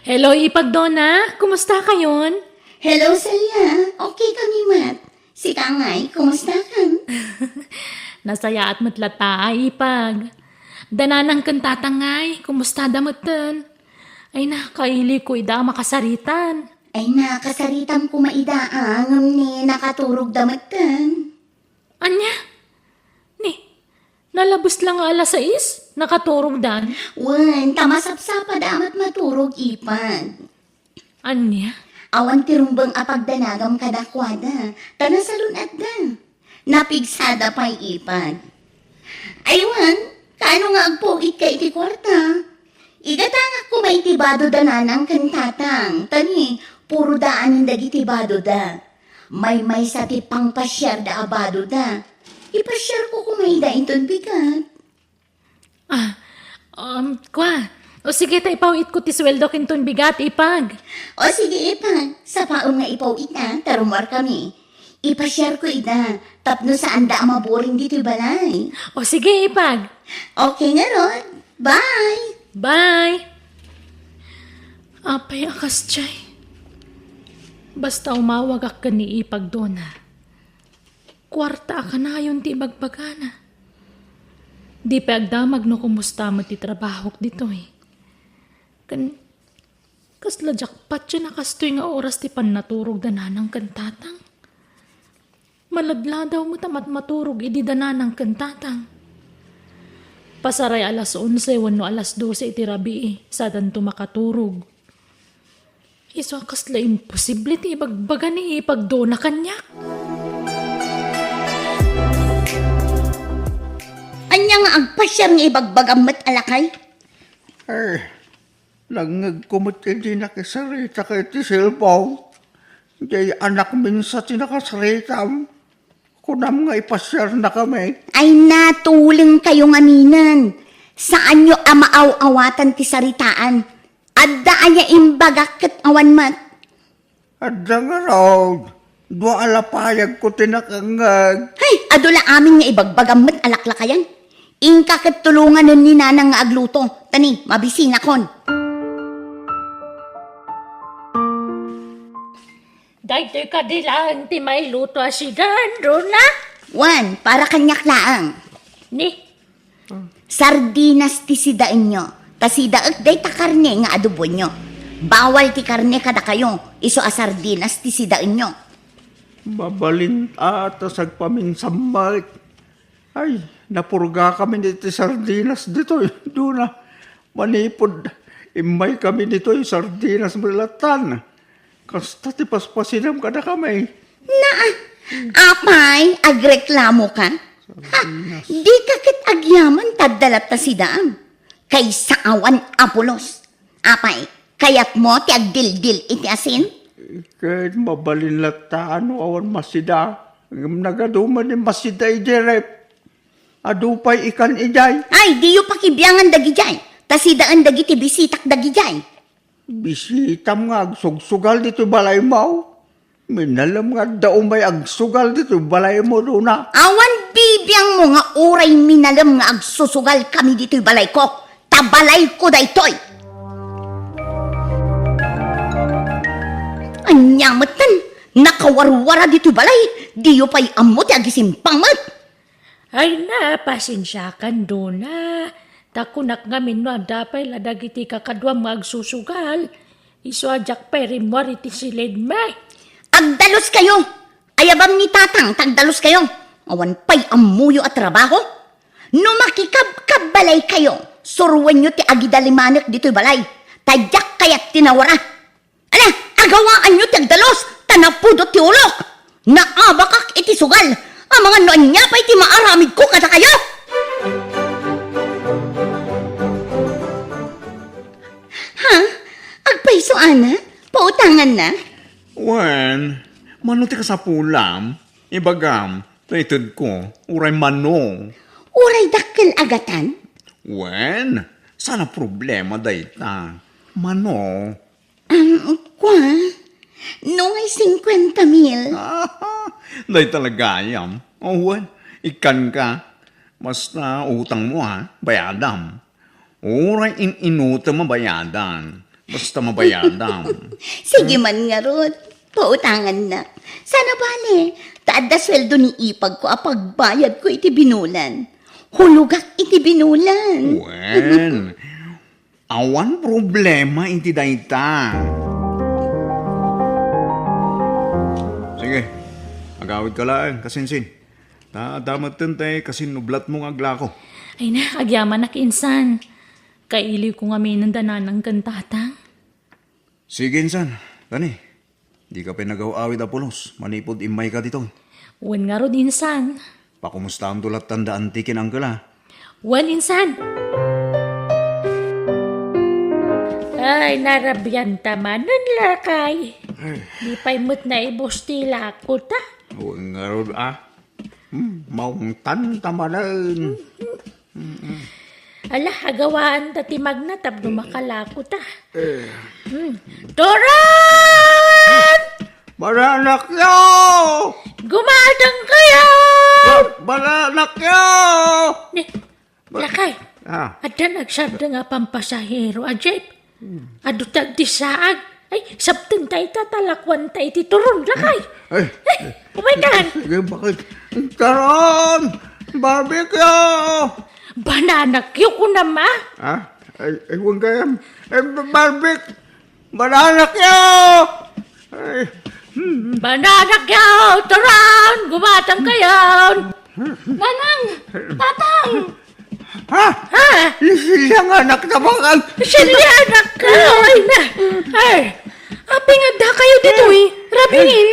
B: Hello, Ipagdona. Kumusta kayon?
C: Hello, Celia. Okay kami, Mat. Si Tangay, kumusta kan?
B: Nasaya at matlata, Ipag. Dananang kantatangay, kumusta damatan? Ay na, kaili ko ida makasaritan.
C: Ay nakasaritam ko maidaang ni nakaturog damatan.
B: Anya? Ni, nalabos lang nga alas 6, nakaturog dan.
C: Wan, tamasapsapa damat maturog ipag.
B: Anya?
C: Awan tirumbang apagdanagam kadakwada, tanasalun at da. Napigsada pa'y ipag. Aywan, kaano nga agpogit kay iti kwarta? Igatangak ko may tibado dananang kantatang. Tani, puro daan hindi tibado da. May sa tipang pasyar da abado da. Ipasyar ko kumay da inton bigat.
B: Kwa, o sige ta ipawit ko ti sweldo kinton bigat, Ipag.
C: O sige ipag, sa paong nga ipawit na, tarumar kami. Ipasyar ko ida, tapno saan da amaboring dito balay.
B: O sige, Ipag.
C: Okay nga Rod, bye!
B: Bye! Apay akas chay. Basta umawag ak ka ni Ipagdona. Kwarta ka na yun ti bagbagana. Di pa agdamag no kumusta mo ti trabaho dito eh. Kasla jakpat siya nakastoy nga oras ti pan naturog dananang kantatang. Maladla daw mo tamat maturog idi dananang kantatang. Pasaray alas 11, wano alas 12 iti rabi sa danto makaturog. Iso kasla imposible ti ibagbaga ni Ipagdona kanyak.
C: Anya nga agpasyar nga ibagbagam mat alakay?
D: Langag kumot hindi nakasarita kay ti cellphone. Hindi anak minsa ti nakasaritam. Kunam nga ipasyar na kami.
C: Ay natuling kayong aminan. Saan nyo amaaw-awatan ti saritaan? Adda aya imbagak ket awan mat.
D: Adda nga raw. Dua alapayag ko tinakangag.
C: Hay, adula amin nga ibagbagam mat alaklakayan. Ingka ket tulungan nun ni nanang nga agluto. Tani, mabisina kon.
B: Dahil ka dilaan ti may luto asigan, Rona.
C: Wan, para kanyak laang.
B: Ni,
C: Sardinas ti sidaan nyo. Ta sidaag day ta karne nga adobo nyo. Bawal ti karne kada kayo. Iso a sardinas ti sidaan nyo.
D: Mabalin ata sagpaminsamay. Ay, napurga kami ni ti sardinas dito. Doon na, manipod. imay kami dito yung sardinas malatan. Kasta ti paspasinam ka na kami.
C: Apay, agreklamo ka? Ha, di ka kit agyaman tadalat ta si Daan. Kay saawan Apolos. Apay, kayat mo ti agdildil iti asin?
D: Kahit mabalin lata, ano awan masida. Nagaduman ni masida ijerep. Adupay ikan ijay.
C: Ay, di yu pakibiyangan dagi jay. Ta si Daan dagi ti bisitak dagi jay.
D: Bisitam nga agsugsugal dito balay mo. Minalam nga daw may agsugal dito balay mo doon na.
C: Awan bibiyang mo nga uray minalam nga agsusugal kami dito'y balay ko. Tabalay ko daytoy. Anyamatan, nakawarwara dito'y balay. Di yu pa'y ammo ti agisimpamot.
B: Ay na, pasensyakan doon na. Takunak ngamin no, dapay ladagiti kakadwam magsusugal. Iso ajak perimwar iti silid may.
C: Agdalos kayo. Ayabam ni tatang, tagdalos kayo. Awan pa'y amuyo at trabaho. No makikab-balay kayo, surwen nyo ti agidalimanek dito'y balay. Tadyak kayat tinawara. Ala, agawaan nyo ti agdalos, tanapudot ti ulok. Naabakak iti sugal. Ang mga noon niya pa'y ti maaramid ko kada kayo. Ha? Agpaisoan na? Pautangan na?
D: Wen, mano ti kasapulam, ibagam, naitid ko, uray mano.
C: Uray dakkel agatan?
D: Wen, sana problema dayta. Mano.
C: Kwa? Nung ay 50,000.
D: Day talaga yam. Oh, wen, ikan ka. Basta utang mo ha, bayadam. Uray inuta mabayadan. Basta mabayadam.
C: Sige man nga Rod, pautangan na. Sana bale, taada sweldo ni ipag ko apagbayad ko iti binulan. Hulugak iti binulan.
D: Wen, awan problema iti dayta. Sige, agawid ka lang, kasinsin. Damat tentay kasi nublat mong aglako.
B: Ay na, agyaman na kinsan. Kailiw ko nga minandanan ng kantatang.
D: Sige, insan. Gani, di ka pinagaw-awid Apolos. Manipod imay ka dito.
B: Wen nga ro insan.
D: Pakumusta ang tulat tanda antikin ang kala.
B: Wen insan. Ay, narabyan tamanan lakay. Di pa'y mo't na ibustila ko ta.
D: Huwag nga ron maung tamanan.
B: Ala, hagawaan ta ti magnatab no makalako ta. Turan!
D: Baranak yo!
B: Gumadang kayo!
D: Baranak yo!
B: Ni, lakay.
D: Ah,
B: Ada nagsabda nga pampasahero, ajep. Adutag di saag. Ay, sabten tayo tatalakwan tayo ti turon, lakay.
D: ay,
B: Umaydan.
D: sige, bakit? Taron! Barbecue!
B: Bananak yun ko na ma.
D: Ah, ay, huwag kayam. Barbecue! Baranak yo! Ay,
B: Bananak yun! Turon! Gumatang kayo! Nanang! Tatang!
D: ha?
B: Ha?
D: Siyang anak na mga...
B: Silyanak ka! Ay na! Ay! Api nga da kayo dito eh! Rabingin!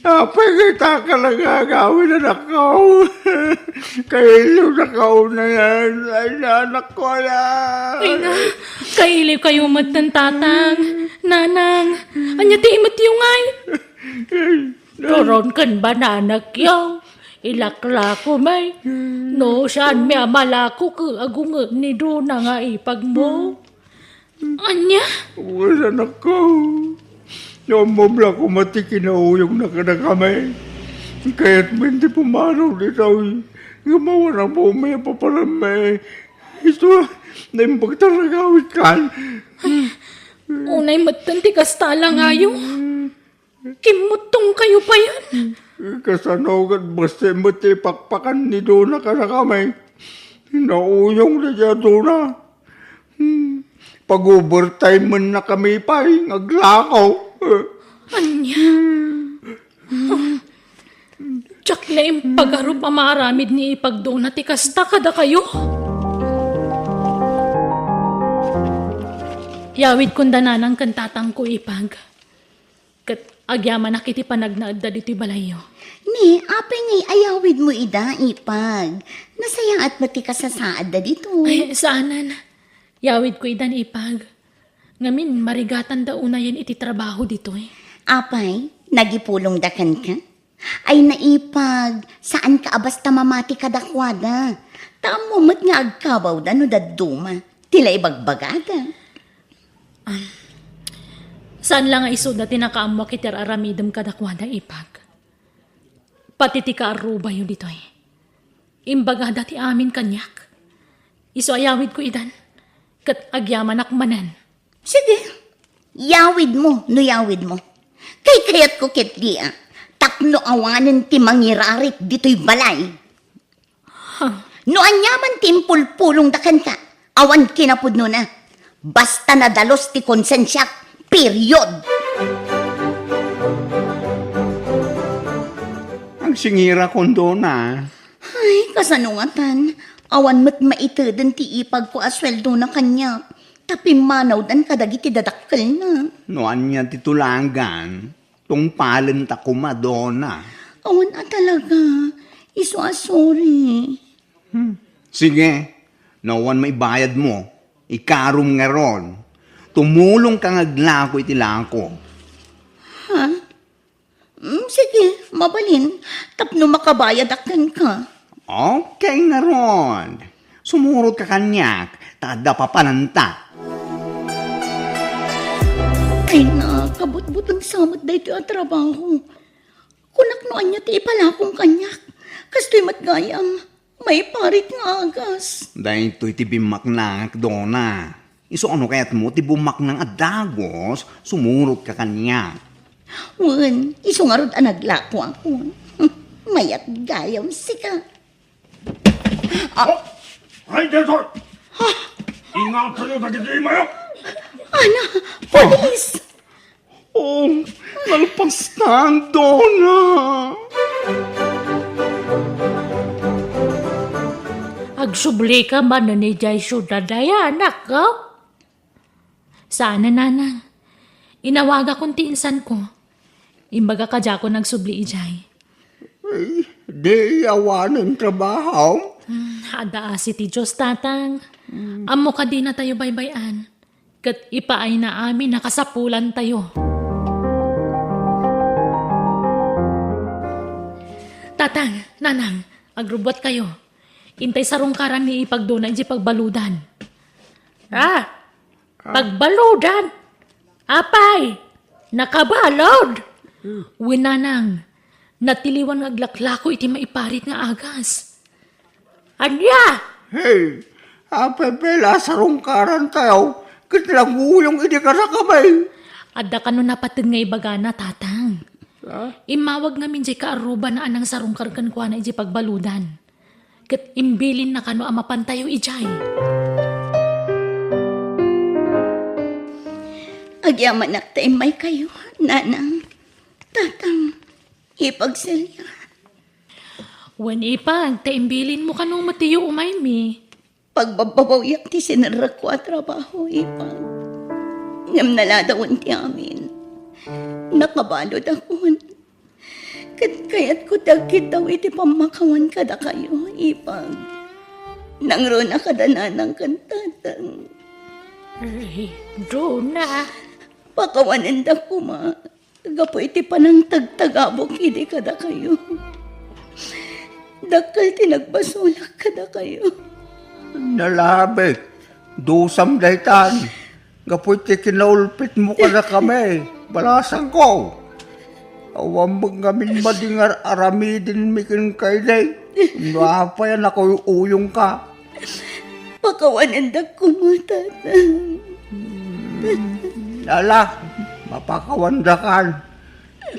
D: Apa kita ka lang gagawin na nakaw. Kailo nakaw na yan. Ay, anak ko yan.
B: Ay na! Kailiw kayo matan tatang! Nanang! Anya ti imot yung ay! Turon kan bananak yaw! Ilakla ko may! No, saan may amalako ka agunga ni Duna nga ipag mo? Anya?
D: Wala nakaw. Yung mabla ko matikinahuyog na ka na kami. Kaya't hindi pumaraw dito. Gumawa na po may paparami. Ito na yung pagtaragawit kan.
B: Unay matan ti kastala ngayo. Kimutong kayo pa yan.
D: Kasanogan basta mati pakpakan ni Dona ka na kami. Nauyong na siya Dona. Pag-overtime man na kami pa, naglakaw.
B: Anya? Tsak na yung pag-arup amaramid ni ipagdo na ti kasta kada kayo. Yawid kundananang kantatang ko ipag. Kat agyaman nakiti panagnaad da dito'y balayo.
C: Ni, apay ngay ayawid mo ida, ipag. Nasaya at mati ka sa saad da dito.
B: Ay, saanan? Yawid ko idan ipag. Ngamin, marigatan da una yan iti trabaho dito eh.
C: Apay, nagipulong dakan ka? Ay naipag, saan ka basta mamati ka dakwada? Tamo mat nga agkabaw da no daduma. Tila ibagbagada.
B: Saan lang nga isod na tinakaamwa kiter aramidem kadakwada ipag? Pati ti kaaruba yun dito eh. Imbaga dati amin kanyak. Iso ayawid ko idan. Kat agyaman akmanan.
C: Sige, yawid mo, no yawid mo. Kay kayat ko kitli takno awanan ti mangirarit dito'y balay. No anyaman timpul-pulong dakan ka, awan kinapudno na. Basta nadalos ti konsensyak, period.
D: Ang singira kondo na.
C: Ay, kasanungatan. Awan mat maiteden ti ipag ko asweldo na kanya. Tapi manaw dan kadagiti dadakkel na.
D: Noan niya titulangan, tong palen ta kumadona.
C: Awan talaga. Iso sorry.
D: Sige, nawan may bayad mo. Ikarom nga ron. Tumulong ka ngaglako iti lako.
C: Sige, mabalin. Tapno makabayad akan ka.
D: Okay nga ron. Sumurot ka kanyak, tada papananta.
C: Ay na, kabut-butang samot da ito ang trabaho. Kunaknoan niya ti ipalakong kanyak. Kasto'y matgayam, may parit nga agas.
D: Dahil ito'y tibimak na dona. Iso ano kaya't mo, tibumak ng adagos, sumurot ka kanyak.
C: Wan, iso nga rod naglako ako. Mayat gayam sika.
E: Ay, Desor! Ingat kayo sa gitimayo!
C: Ana, polis!
D: Oh, nalpastan, dona.
B: Agsubli ka man na ni Jay syudad ay anak ka. Sana nanang. Inawaga kong tiinsan ko. Imbaga ka dya ko nagsubli ijay.
D: Ay, di awanan trabaho.
B: Hada si ti Diyos tatang. Amo ka di na tayo baybayan. Kat ipaay na amin nakasapulan tayo. Tatang, nanang, agrubot kayo. Intay sa rungkaran ni ipagdunay di pagbaludan. Pagbaludan? Apay, nakabalod. Winanang, natiliwan ng aglaklako iti maiparit nga agas. Anya?
D: Hey, apepela sa rungkaran tayo. Kitlaguyong hindi ka sa kamay.
B: Adda ka no napatid nga ibagana, tatang. Imawag nga min di kaaruba na anang sarong karkan kwa na iji pagbaludan. Kat imbilin na kano amapan tayo ijay.
C: Agyaman naktay may kayo, nanang. Tatang, ipagsilya.
B: Wen ipag, taimbilin mo kano matiyo umay mi.
C: Pagbababawiyak ti sinarak ko at trabaho, ipag. Ngam naladawon ti amin. Nakabalod ako. Kayat ko dagkit daw iti pamakawan kada kayo, ipag. Nangro na kadananang kantatang.
B: Ay, Dona.
C: Pakawanan da ko ma. Gapo iti panang tagtagabok hindi kada kayo. Dakal tinagbasulak kada kayo.
D: Nalabit. Dusam daytan. Gapoy ti kinaulpit mo ka na kami. Balasan ko. Awambag ngamin madingar aramidin mikin kay day. Napayan ako uyong ka.
C: Pakawanan da ko mo, tatang.
D: Ala, mapakawandakan.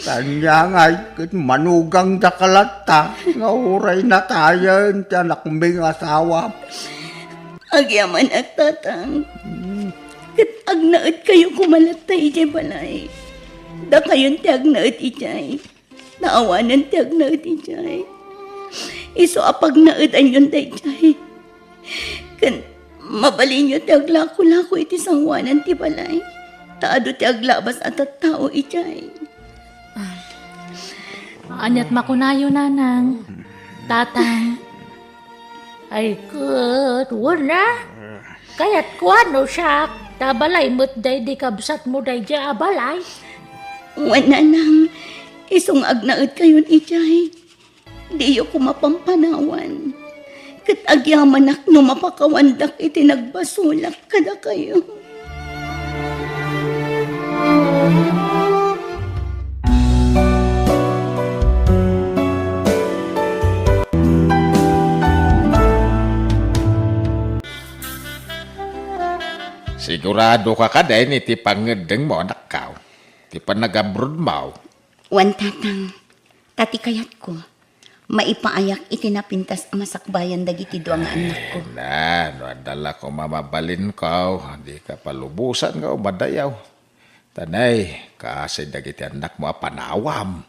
D: Kanya nga, kit manugang dakalata. Nga uray na tayo, tiyanak may asawa.
C: Agyaman at tatang. Kat agnaot kayo kumalatay ijay balay. Da kayon ti agnaot ijay. Naawanan ti agnaot ijay. Iso apag naot anyon da ijay. Kan Mabalin niyo ti aglako-lako iti sangwanan ti balay. Taado ti aglabas at tao ijay.
B: Anyat makunayo nanang. Tatang.
F: Ay, good. Wala. Kaya't kuano siya. Tabalay mo't day di kabsat mo day di abalay.
C: Wala nang isong agnaot kayon ijay. Di ko mapampanawan. Kat agyaman ak no mapakawandak iti nagbasulak kada kayo.
A: Sigurado ka din iti pangedeng mo anak ka. Ti panagabrod mo.
C: Wan tatang, tati kayat ko. Maipaayak iti napintas masakbayan dagiti duang anak ko.
A: Na, no, adala ko mamabalin ko. Di ka palubusan ka o madayaw. Tanay, kasi dagiti anak mo apanawam.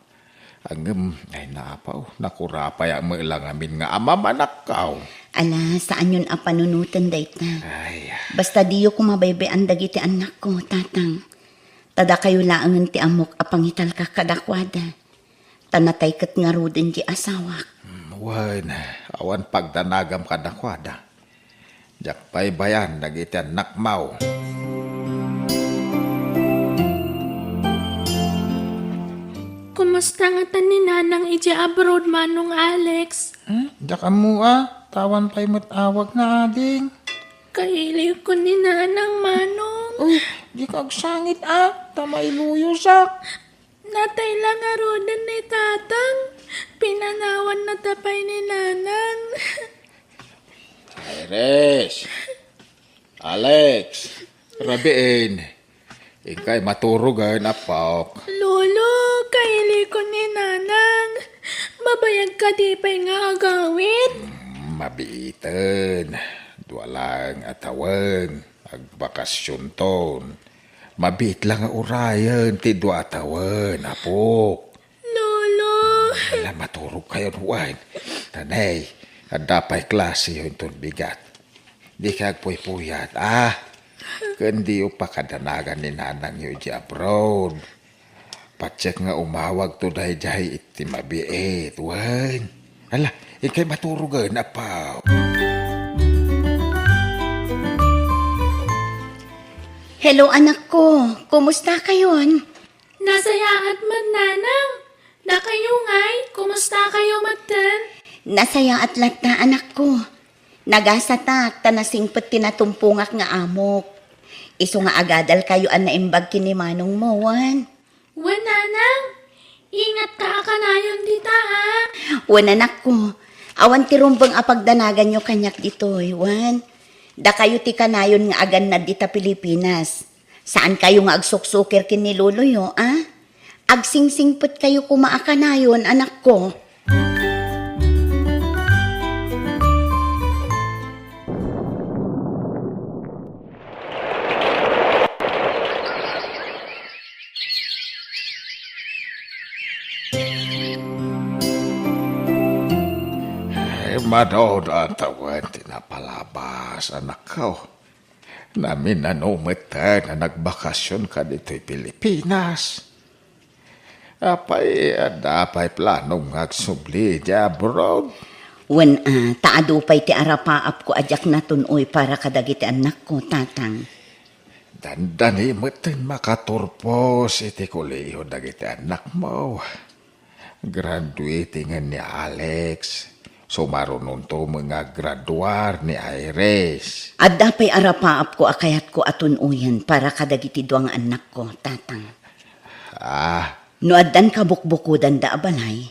A: Ang ay naapaw, nakurapay ang mailang amin nga amamanak ka.
C: Ala, saan yun apanunutan dayta?
A: Ay,
C: Basta diyo kumabaybayan dagiti anak ko, tatang. Tada kayo laangan ti amok apangital ka kadakwada. Tanatay kat nga ruden di asawak.
A: wan, awan pagdanagam kadakwada. Jak pay bayan dagiti anak mau.
B: Kumusta nga tan ni nanang iti abroad manong Alex?
A: Jak amu tawan pay matawag na ading.
B: Kailiw ko ni nanang manong.
A: Di kag sangit tamay luyo sak.
B: Natay lang arodan ni tatang. Pinanawan na tapay ni nanang.
A: Iris, Alex, Rabiin, ikay maturugan apok.
B: Lolo, kaili ko ni nanang. Mabayag ka di pa'y nga agawit.
A: Mabiiten, duwalang atawan, agbakasyon ton. Mabit lang ang urayan, ti dua atawan, apok.
B: Lolo.
A: Alam, maturog kayo nuwan. Tanay, adapay klase yun ton bigat. Di kag puy-puyat, Kundi yung pakadanagan ni nanang yung di abroad. Patsyak nga umawag to dahi-dahi iti mabiit, wan. Ala, ikay maturugan, apaw.
C: Hello anak ko, kumusta kayon?
B: Nasayaat man nanang. Na kayo nga'y, kumusta kayo magtan?
C: Nasaya at lata anak ko. Nagasatak, tanasingpet tinatumpungak nga amok. Iso nga agadal kayo an naimbag kini manong mo, wan.
B: Wan nanang. Ingat ka akanayon dita ha.
C: Wan anak ko, awan tirumbang apagdanagan nyo kanyak dito, wan. Da kayo ti kanayon nga agan na dita Pilipinas. Saan kayo nga agsuksukir kini luluyo, Agsingsingpet kayo kumaakanayon, anak ko.
A: Manood ang tawan, tinapalabas, anak ko. Namin nanumatan na nagbakasyon ka dito'y Pilipinas. Apay, adapay planong agsubli di abroad.
C: Wan taado pa'y ti arapaap ko ajak na tunoy para kadagiti anak ko, tatang.
A: Dandani matin makaturpos iti kuliyo dagiti anak mo. Graduating ni Alex. Sumarunon to mga graduar ni Iris.
C: At dapay arapaap ko akayat ko atunuyan para kadagiti duang anak ko, tatang. No addan kabukbukudan da abalay,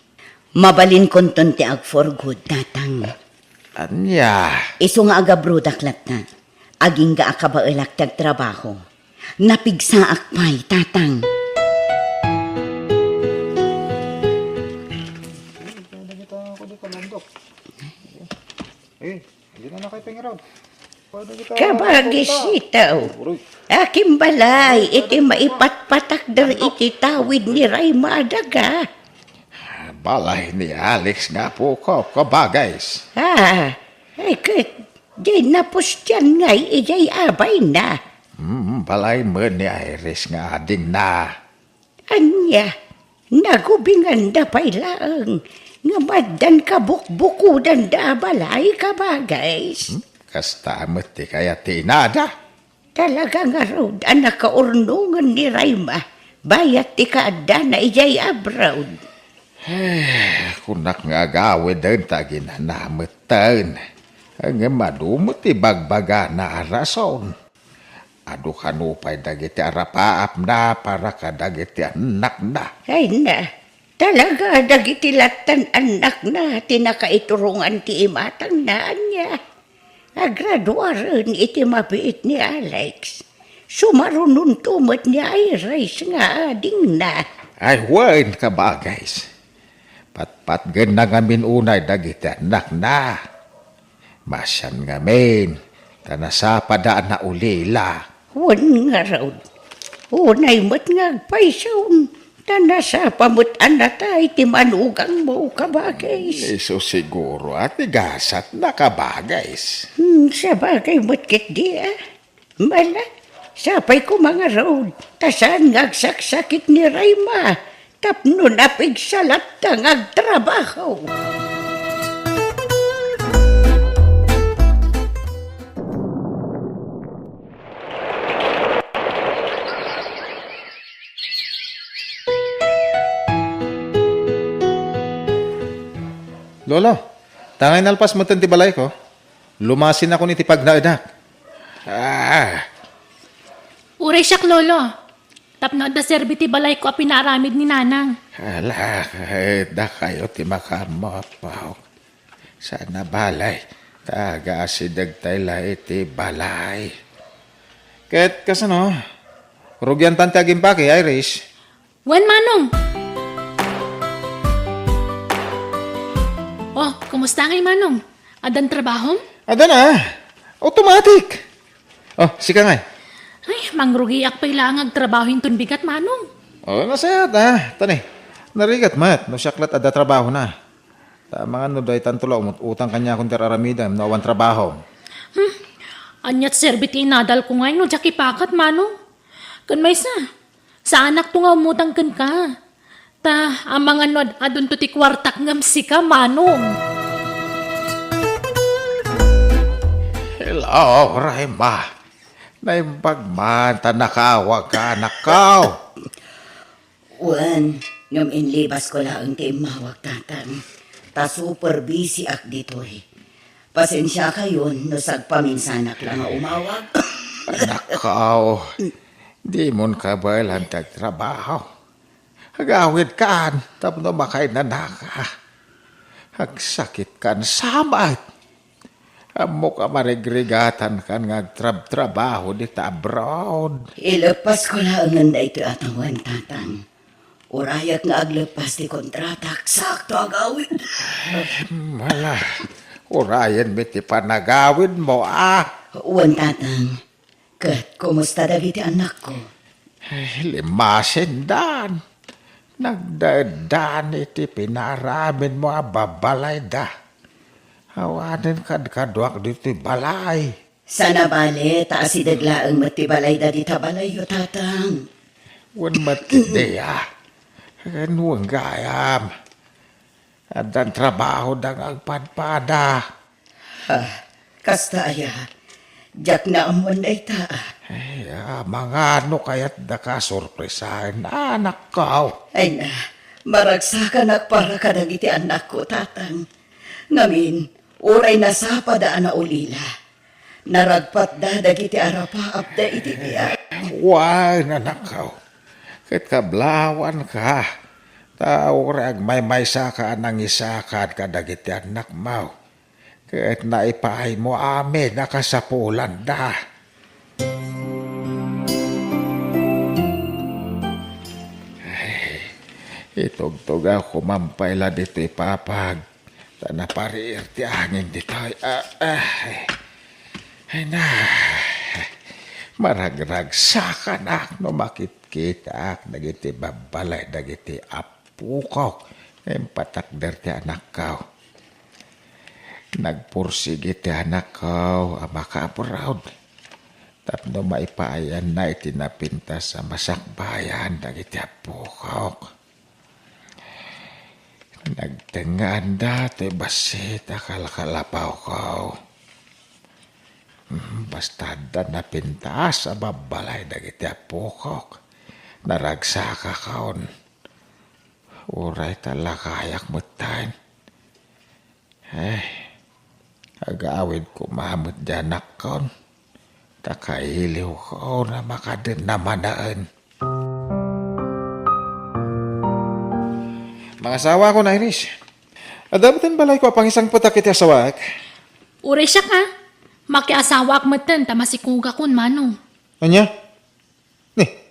C: mabalin konton ti ag for good, tatang.
A: Anya?
C: Iso nga agabrodak latta, aging ga akabaelak tag trabaho. Napigsaak pa'y, tatang.
F: Kabagis itaw. Aking balay, iti maipatpatak dar iti tawid ni Rayma Adaga.
A: Balay ni Alex nga po ko, kabagays.
F: Ay,
G: Di napos dyan ngay, ijay abay na.
A: Balay mo ni Iris nga ading na.
G: Anya, nagubingan da pa'y laang. Nga maddan ka bukbukudan da balay ka ba, guys?
A: Kasta amat ti kaya tinada.
G: Talaga nga raw, anak kaurnungan ni Rayma. Bayat ti kaada na ijay abroad.
A: Kunak nga gawin din tagin na namatan. Ang madumot ti bagbaga na arason. Adu kanupay dagiti arapaap na para ka dagiti anak na.
G: Ay na, talaga dagiti latan anak na tinakaiturungan ti imatang na anya. Agraduaran iti mabiit ni Alex. Sumarunun tumot ni Iris nga ading na.
A: Ay huwain ka ba guys? Patpat gan na ngamin unay dagiti anak na. Masyan ngamin, tanasa padaan na ulila.
G: Wan nga raw. Unay mo't nga paisaw. Tanasa pamut anatay ti manugang mo kabagays.
A: Iso siguro at igasat na kabagays.
G: Sa bagay mo't kit di Mala, sapay ko mga raw. Tasan ngagsaksakit ni Rayma. Tapno napig salat ang agtrabaho.
A: Lolo, tangay nalpas mo ti balay ko. Lumasin ako ni tipag na anak.
B: Uray siyak, lolo. Tapno da serbiti balay ko a pinaramid ni nanang.
A: Hala, da kayo ti makamapaw. Sana balay, taga asidag tayo iti balay. Ket kasano, rugyan tante aging paki, Iris.
B: Wan manong. Oh, kumusta ngay manong? Adan trabaho?
A: Ada na, automatic. Oh, sika nga.
B: Ay, mangrugiak pa ilang agtrabaho yung bigat manong.
A: Oh, nasayat Tani, narigat mat, no syaklat ada trabaho na. Mga no day tantula, utang kanya kung tiraramidam, no awan trabaho.
B: Anyat serbiti inadal ko ngayon, no jakipakat manong. Kan may sa anak to nga umutang kan ka. Ta, ang mga nod, adun to ti kwartak ngam sika manong.
A: Hello, Rayma. Naimbagman, tanakawa ka, nakaw.
G: Wan, ngam inlibas ko lang ti mawag tatang. Ta super busy ak dito Pasensya kayo no sagpaminsanak lang nga umawag.
A: Nakaw, di mon ka ba lantag trabaho. Hagawid kan, tapno makay na naka. Hagsakit kan samat. Amo ka marigrigatan kan ngagtrabaho di ta abroad.
G: Ilepas ko lang nga ito atawan tatang. Urayak nga aglepas ti kontratak, sakto agawid.
A: Mala, urayan mi ti panagawid mo
G: Wan tatang, kat kumusta dagiti anak ko?
A: Limasin dan. Nagdadan iti pinaramin mo babalay da. Hawanin kadwak dito balay.
G: Sana bale, taas idaglaang matibalay da di tabalay yo tatang.
A: Wan matindi Nuwang gayam. Adan trabaho dang agpadpada.
G: Kasta aya, jak na amon ay ta.
A: Mga ano kaya't da sorpresahin anak ko.
G: Ay na, maragsakan ak para kadagiti anak ko tatang. Ngamin, uray na sapa daan na ulila. Naragpat da dagiti arapaap da iti biyak.
A: Why nanakaw? Ket kablawan ka. Taurag may saka nang isakan kadagiti anak mo. Ket naipaay mo amin nakasapulan da. Itugtog ako mampayla dito ipapag. Tanaparir ti angin dito. Ay na. Maragragsakan ak no makit-kita ak dagiti babalay dagiti apukok. Ngayon patakder ti anak kao. Nagpursige ti anak ko, maka-abroad. Tapno maipaayan na itinapinta sa masakbayan dagiti apo ko. Nagtengaan dati basit akal-kalapaw ko. Basta da napinta sa babalay dagiti apo ko. Naragsaka kaon. Uray talakayak mo tayo. Agawid ko mamut janak kon. Takailiw ko na makadin na manaan. Mga asawa ko na, Iris. Adabatan balay ko pang isang patak iti asawak.
B: Ure siya ka. Makiasawa ak matan, tamasikuga kun mano.
A: Anya?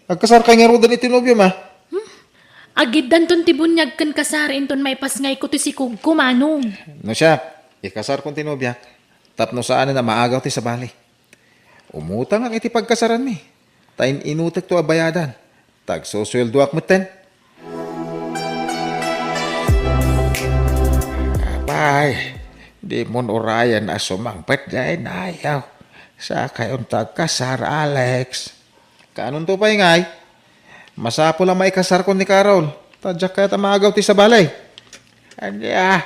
A: Agkasar kay nga rodan iti nobyo, ma.
B: Agiddan ton tibunyag kan kasarin ton may pasngay ko ti sikug ko mano.
A: No siya, ikasar kong tinobyak. Tapno saan na maagaw ti sa bali. Umutang ang iti pagkasaran mi. Tain inutek to abayadan. Tagsusweldo ak matan. Abay, di mon orayan na sumangpet dahil na ayaw. Sa kayon tagkasar, Alex. Kanon to pa ingay? Masapo lang maikasar ko ni Carol. Tadyak kaya tamagaw ti sa balay. Anya,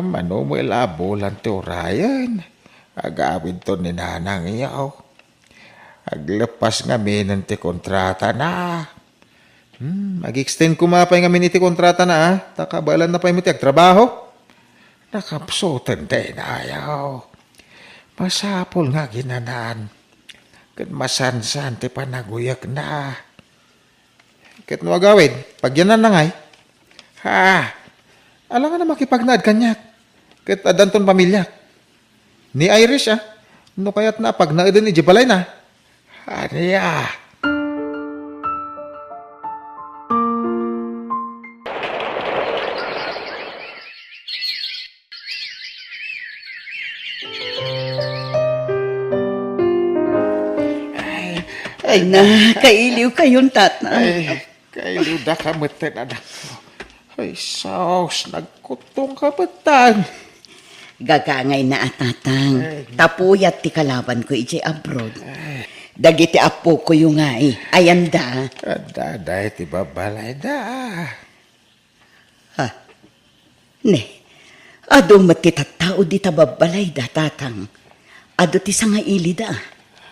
A: mano mo ilabo lang ti orayan. Agawid to ni nanang iyaw. Aglepas nga minan ti kontrata na. Mag-extend kumapay nga miniti kontrata na. Takabalan na pa yung ti agtrabaho. Nakapsutan tayo na ayaw. Masapol nga ginanan. Kat masansan ti panaguyak na. Kat no agawid, pagyanan na ngay. Alam nga na makipagnaad kanyak. Kat adanton pamilya. Ni Irish no kaya't na pagnaad ni Jibalay na. Aniya.
G: Ay na, kailiw kayong tatay.
A: Ay, kailuda ka matin, anak ko. Ay, saos, nagkutong ka batang.
G: Gagangay na atatang. Tapuyat ti kalaban ko iti abroad. Dagiti apo ko yung ay. Ayan da.
A: Daday, ti babalay da.
G: Ne, ado matitattao di tababalay da tatang. Ado ti sanga ili da.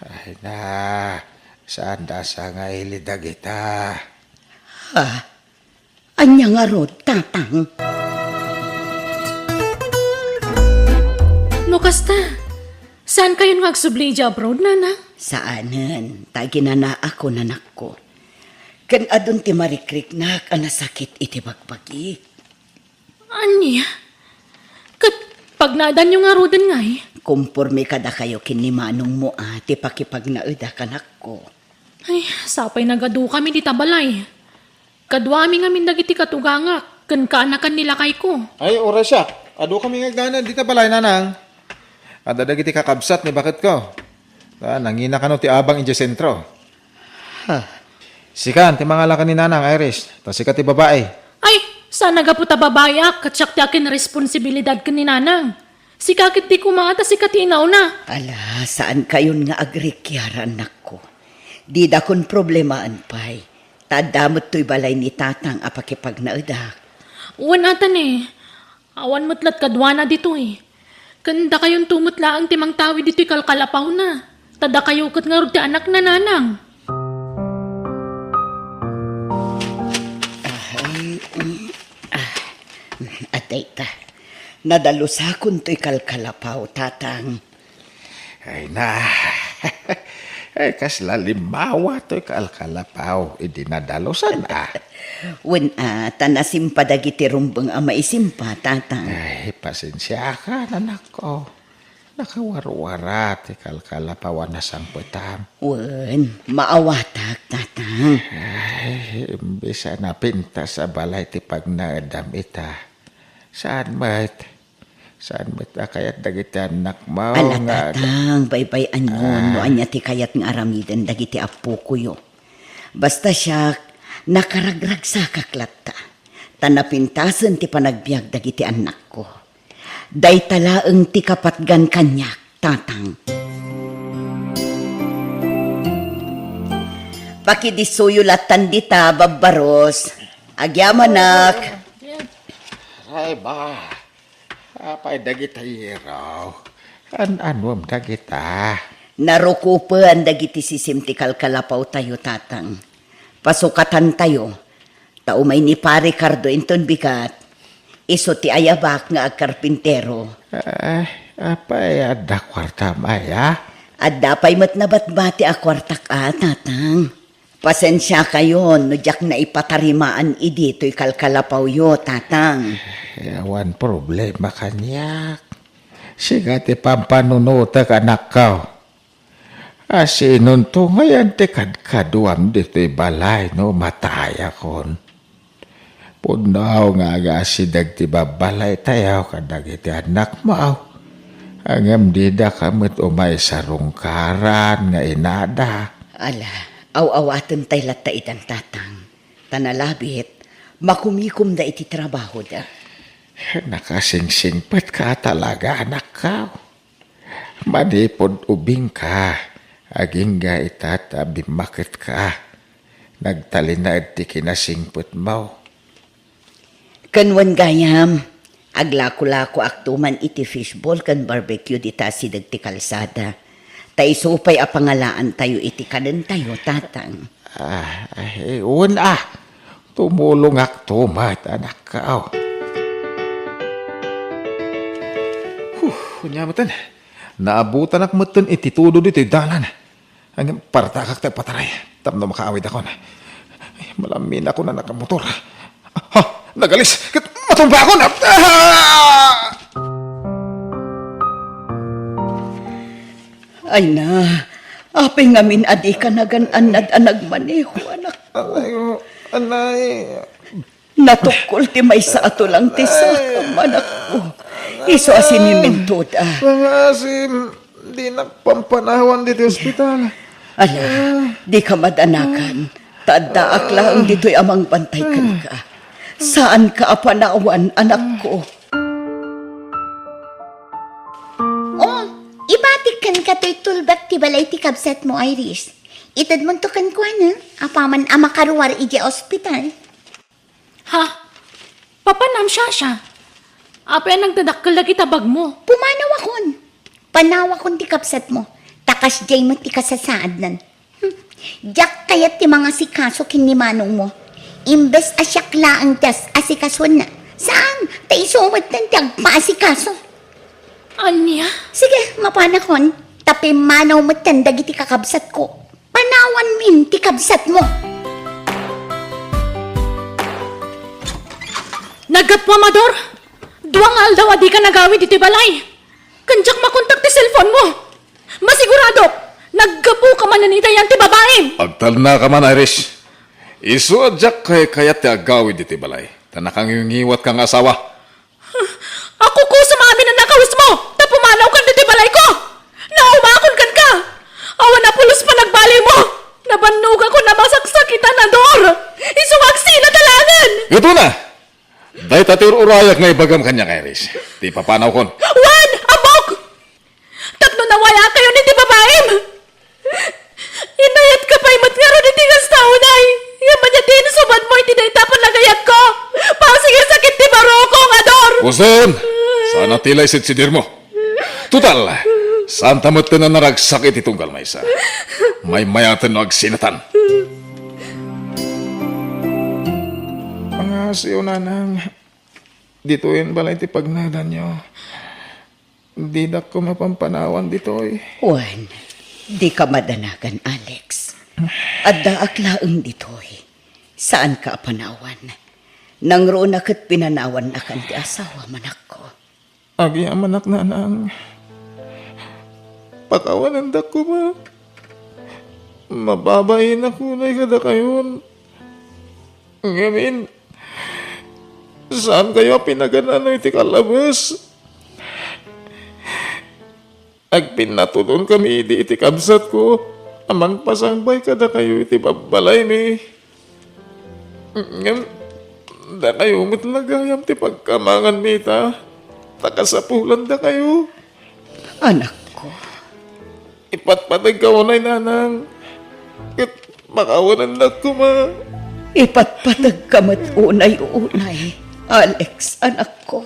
A: Ay na, saan da sa nga ilidag ita?
G: Anya nga rod, tatang.
B: No kasta, saan kayo nagsubli di abroad, nana?
G: Saanan, taginana ako nanak ko. Kan adun ti marikrik na kanasakit iti bagbagi.
B: Anya? Kat pagnadan yung nga rodan nga eh.
G: Kumpurme kada kayo kinimanong mo ti pakipagnaeda kanak ko.
B: Ay, sapay nagadu kami di tabalay. Kadwami nga min dagiti katuganga, kan kaanakan nila kay ko.
A: Ay, oras siya. Ado kami nga ganan, di balay nanang. Adadag iti kakabsat ni bakit ko. Nangina ka no ti abang inje sentro. Sikan, ti mga laka ni nanang, Iris. Ta sikat ti babae.
B: Ay, saan nagaputa babayak, katsyak ti akin responsibilidad ka ni nanang. Si kakit di kumata, si katinaw na.
G: Ala, saan kayon nga agrikyaran ko? Di da kon problemaan pay. Tadamot to'y balay ni tatang apakipagnaedak.
B: Uwan atan eh. Awan mutlat kadwana dito eh. Kanda kayong tumutla ang timang tawi dito'y kalkalapaw na. Tada kayo kat nga rin ti anak na nanang.
G: Atay ta. Nadalusakon to'y kalkalapaw, tatang.
A: Ay na. Ay, kasla limawa to'y kalkalapaw. Idinadalosan
G: Wen tanasimpa dagiti rumbeng maisimpa, tatang.
A: Ay, pasensya ka, anak ko. Nakawarwara ti kalkalapawan na sang putam.
G: Wen, maawatak, tatang.
A: Ay, imbisa na pinta sa balay ti pagnaadam ita. Saan mat? Saan mat kayat dagiti anak mo
G: Ala,
A: nga...
G: tatang, baybayan yun. No, anya ti kayat nga aramiden dagiti apo ko yo. Basta siya, nakaragrag sa kaklata. Tanapintasan ti panagbiag dagiti anak ko. day talaeng ti kapatgan kanyak, tatang. Pakidisuyulatan dita, babbaros. Agyamanak.
A: Ay ba, apay dagita iraw. An-anwam dagita.
G: Narukupan dagiti sisimti kalkalapaw tayo, tatang. Pasukatan tayo. Taumay ni pare Cardo inton bigat. Iso ti ayabak nga agkarpintero.
A: Apay ada kwarta maya.
G: At dapay mat nabatbati a kwartak tatang. Pasensya kayo, no jak na ipatarimaan idito'y kalkalapaw yo, tatang.
A: Yawan problema kanyak. Siga ti pampanunuta ka anak ka. Asinon to ngayon ti kadkaduam dito'y balay no mataya kon. Punaw nga agasidag ti babalay tayaw kadag iti anak mo. Angam dida kamit umay sarungkaran nga inada.
G: Ala, aw-awatan tay latta itan tatang. Tanalabit, makumikom da iti trabaho da.
A: Nakasingsingpet ka talaga anak ka. Manipod ubing ka. Aging ga itat abimakit ka. Nagtalinaad ti kinasingpet mo.
G: Kanwan gayam, aglako-lako aktuman iti fishball kan barbecue dita sidag ti kalsada. Taisupay a pangalaan tayo iti kanan tayo, tatang.
A: Una, tumulong ak tumat anak ka. Kunyamatan, naabutan ak matan iti tudo dito dalan. Ang partakak tayo pataray. Tapno makaawid ako na. Malamin ako na nakamotor. Nagalis! Matumba ako na!
G: Ay na, apay ngamin adi ka nagan-anad anagmaneho, anak ko.
A: Anay...
G: Natukol ti may sa ato lang ti sakam, anak ko. Iso asin yung mintud,
A: Mga asim, di nagpampanawan dito ospital.
G: Ala, di ka madanakan. Tadaak lang dito'y amang bantay ka. Saan ka apanawan, anak ko?
C: Oh, ibatik kan ka to'y tulbat ti balay ti kabsat mo, Iris. Itad mo to kan ko, apaman amakaruar iji ospital.
B: Ha? Papanam siya. Apay nagdadakkel lagi tabag mo.
C: Pumanaw akon. Panaw akon ti kabsat mo. Takas jay mo ti kasasaad nan. Jak kayat ti mga sikaso kini manong mo. Imbes asyak laang tas asikason na. Saan? Taisumot ng tagpaasikaso.
B: Anya?
C: Sige, mapanakon. Tapi manaw mo tandag iti kakabsat ko. Panawan min ti kabsat mo.
B: Nagkatwamador? Duwang aldaw adi ka nagawid iti balay. Kanjak makontak ti cellphone mo. Masigurado, naggapu ka man nanita yan ti babae.
A: Agtal na ka man, Iris. Isu adjak kay kayat ti agawid iti balay. Tanakang yung kang asawa.
B: Ako ko sumami na nakawis mo. Tapumanaw kan iti balay ko. Naumakon kan ka. Awan na pulos pa nagbali mo. Nabannog ako na masaksakitan na dor. Isuwaksi na talangan.
A: Ito na! Dahil tatir urayak nga ibagam kanya, Iris. Di papanaw kon.
B: Wan! Abok! Tapno nawaya kayo ni ti babaem! Inayat ka pa'y matngaro ni ti gastaunay! Yaman niya din subad mo iti naitapon nagayat ko! Pasige sakit ti baroko nga dor!
A: Usen! Sana tilay sitsidir mo. Tutal! Saan tamot na naragsakit itunggal maysa? May mayatan no agsinatan. Mga siyo nanang, dito'y balay ti pagnadan nyo. Di na ko mapampanawan dito'y.
G: Juan, di ka madanagan, Alex. At daak laeng dito'y. Saan ka apanawan? Nang roon akat pinanawan na kan ti asawa manak ko.
A: Agi amanak na nang pakawanan da ko ma. Mababayin ako na kada kayon. Ngamin, saan kayo pinaganan iti kalabas? Agpinatulon kami iti kabsat ko. Amang pasangbay kada kayo iti babalay mi. Ngam, da kayo matlagayam ti pagkamangan mita. Takasapulan da kayo.
G: Anak ko,
A: Ipatpatag ka unay nanang. Kat makawanan na ko ma.
G: ipatpatag ka mat unay-unay. Alex, anak ko.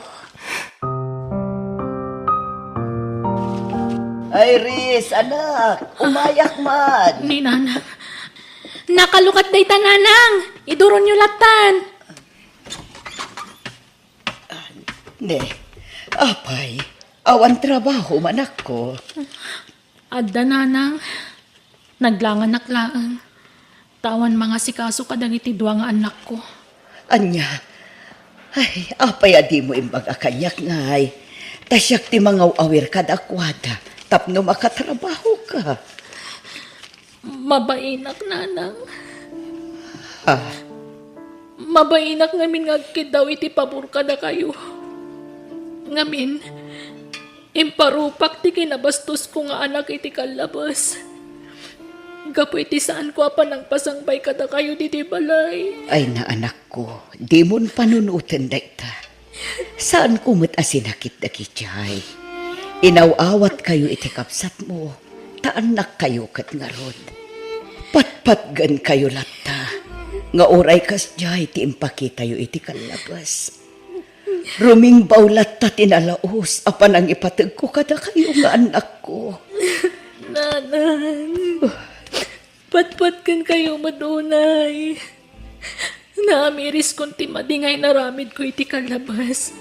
G: Iris, anak, umayak man.
B: Ni nanang. Nakalukat day ta nanang. Iduron nyo latan.
G: Ne, apay, awan trabaho man ako.
B: Adda nanang. Naglangan naklaan. Tawan mga sikaso kadang iti dua nga anak ko.
G: Anya, ay, apay adi mo imbag akanyak ngay. Tasyak ti mga awir kadakwada, tapno makatrabaho ka.
B: Mabainak nanang.
G: Ah,
B: Mabainak ngamin nga kid daw iti pabor ka na kayo. Ngamin, imparupak ti kinabastos ko nga anak iti kalabas. Gapo iti saan ko apa nang pasangbay ka na kayo diti balay.
G: ay na anak ko, di mon panunutan da ita. Saan kumot asinakit da kitay? Inawawat kayo iti kapsat mo, taanak kayo kat nga rod. Patpatgan kayo latta, nga oray kas jay ti impakita yo iti kalabas. Ruming bawlat ta tinalaos, apan ang ipatag ko kada kayo nga anak ko.
B: Nanan, patpatkan kayo madunay. Naamiris kong timadingay naramid ko iti kalabas.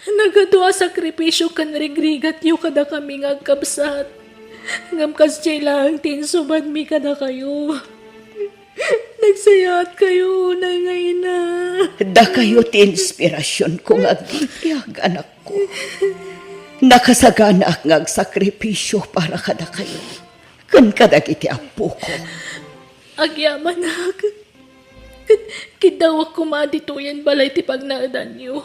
B: Nagadua sakripisyo kan rigrigat yu kada kami nga agkabsat. Ngam kasjay lang tinsubad mi kada kayo. Nagsayat kayo na ngayon na.
G: Da kayo ti inspirasyon ko nga agigiyag anak ko. Nakasagana ak nga agsakripisyo para kada kayo. Kan kadag iti apo ko.
B: Agyaman ak. Kidawak kumadituyan balay ti pagnaadan yu.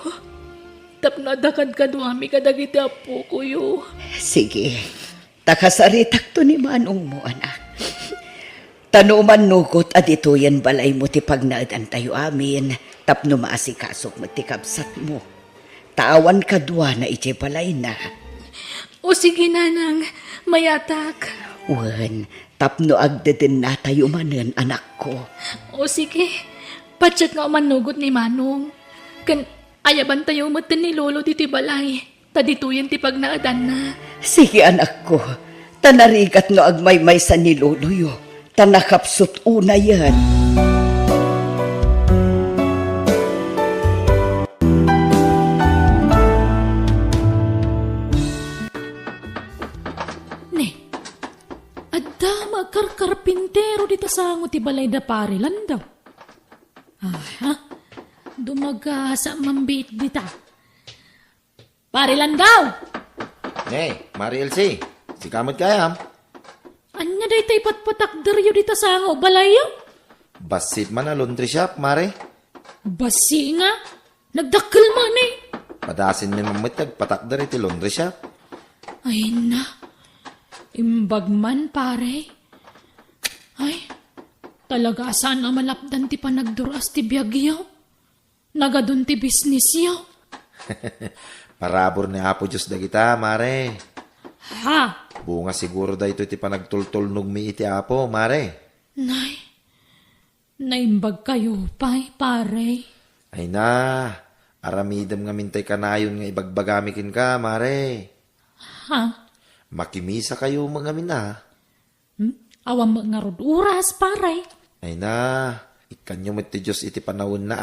B: Tapnadakan kaduami kadagiti apo ko yu.
G: Sige, takasaritak to ni manong mo anak. Tanuman nugot adituyan balay mo ti pagnaadan tayo amin. Tapno maasikasok mo ti kabsat mo. Tawan kadwa na iti balay na.
B: O sige nanang, mayatak.
G: Wen, tapno agdeden na tayo manen anak ko.
B: O sige, patsat nga manugot ni Manong. Kan ayaban tayo matan ni Lolo diti balay. Tadituyan ti pagnaadan na.
G: Sige anak ko, tanarigat no agmaymay sa niluluyo. Tanakapsot una yan.
B: Ne, adda magkarkarpintero dita sango ti balay da pare landaw. Ha? Dumaga sa mambit dita. Pare landaw!
A: Hey, Mari Elsie. Si kamot kayam.
B: Anya day tay patpatakdaryo dita sango balayo?
A: Basit man na laundry shop, Mare.
B: Basi nga, nagdakkel man eh.
A: Padasin mi mamitag patakdar iti laundry shop.
B: Ay na, imbag man pare. Ay, talaga saan na malapdan ti panagduras ti biyag yaw? Nagadun ti business yaw?
A: Parabor ni Apo Diyos da kita, Mare.
B: Ha?
A: Bunga siguro da ito iti panagtultulnog mi iti Apo, Mare.
B: Nay, naimbag kayo pare.
A: Ay na, aramidam nga mintay kanayon nga ibagbagamikin ka, Mare.
B: Ha?
A: Makimisa kayo mga mina.
B: Awam nga rod oras pare.
A: Ay na, ikanyo mo ti Diyos iti panawon na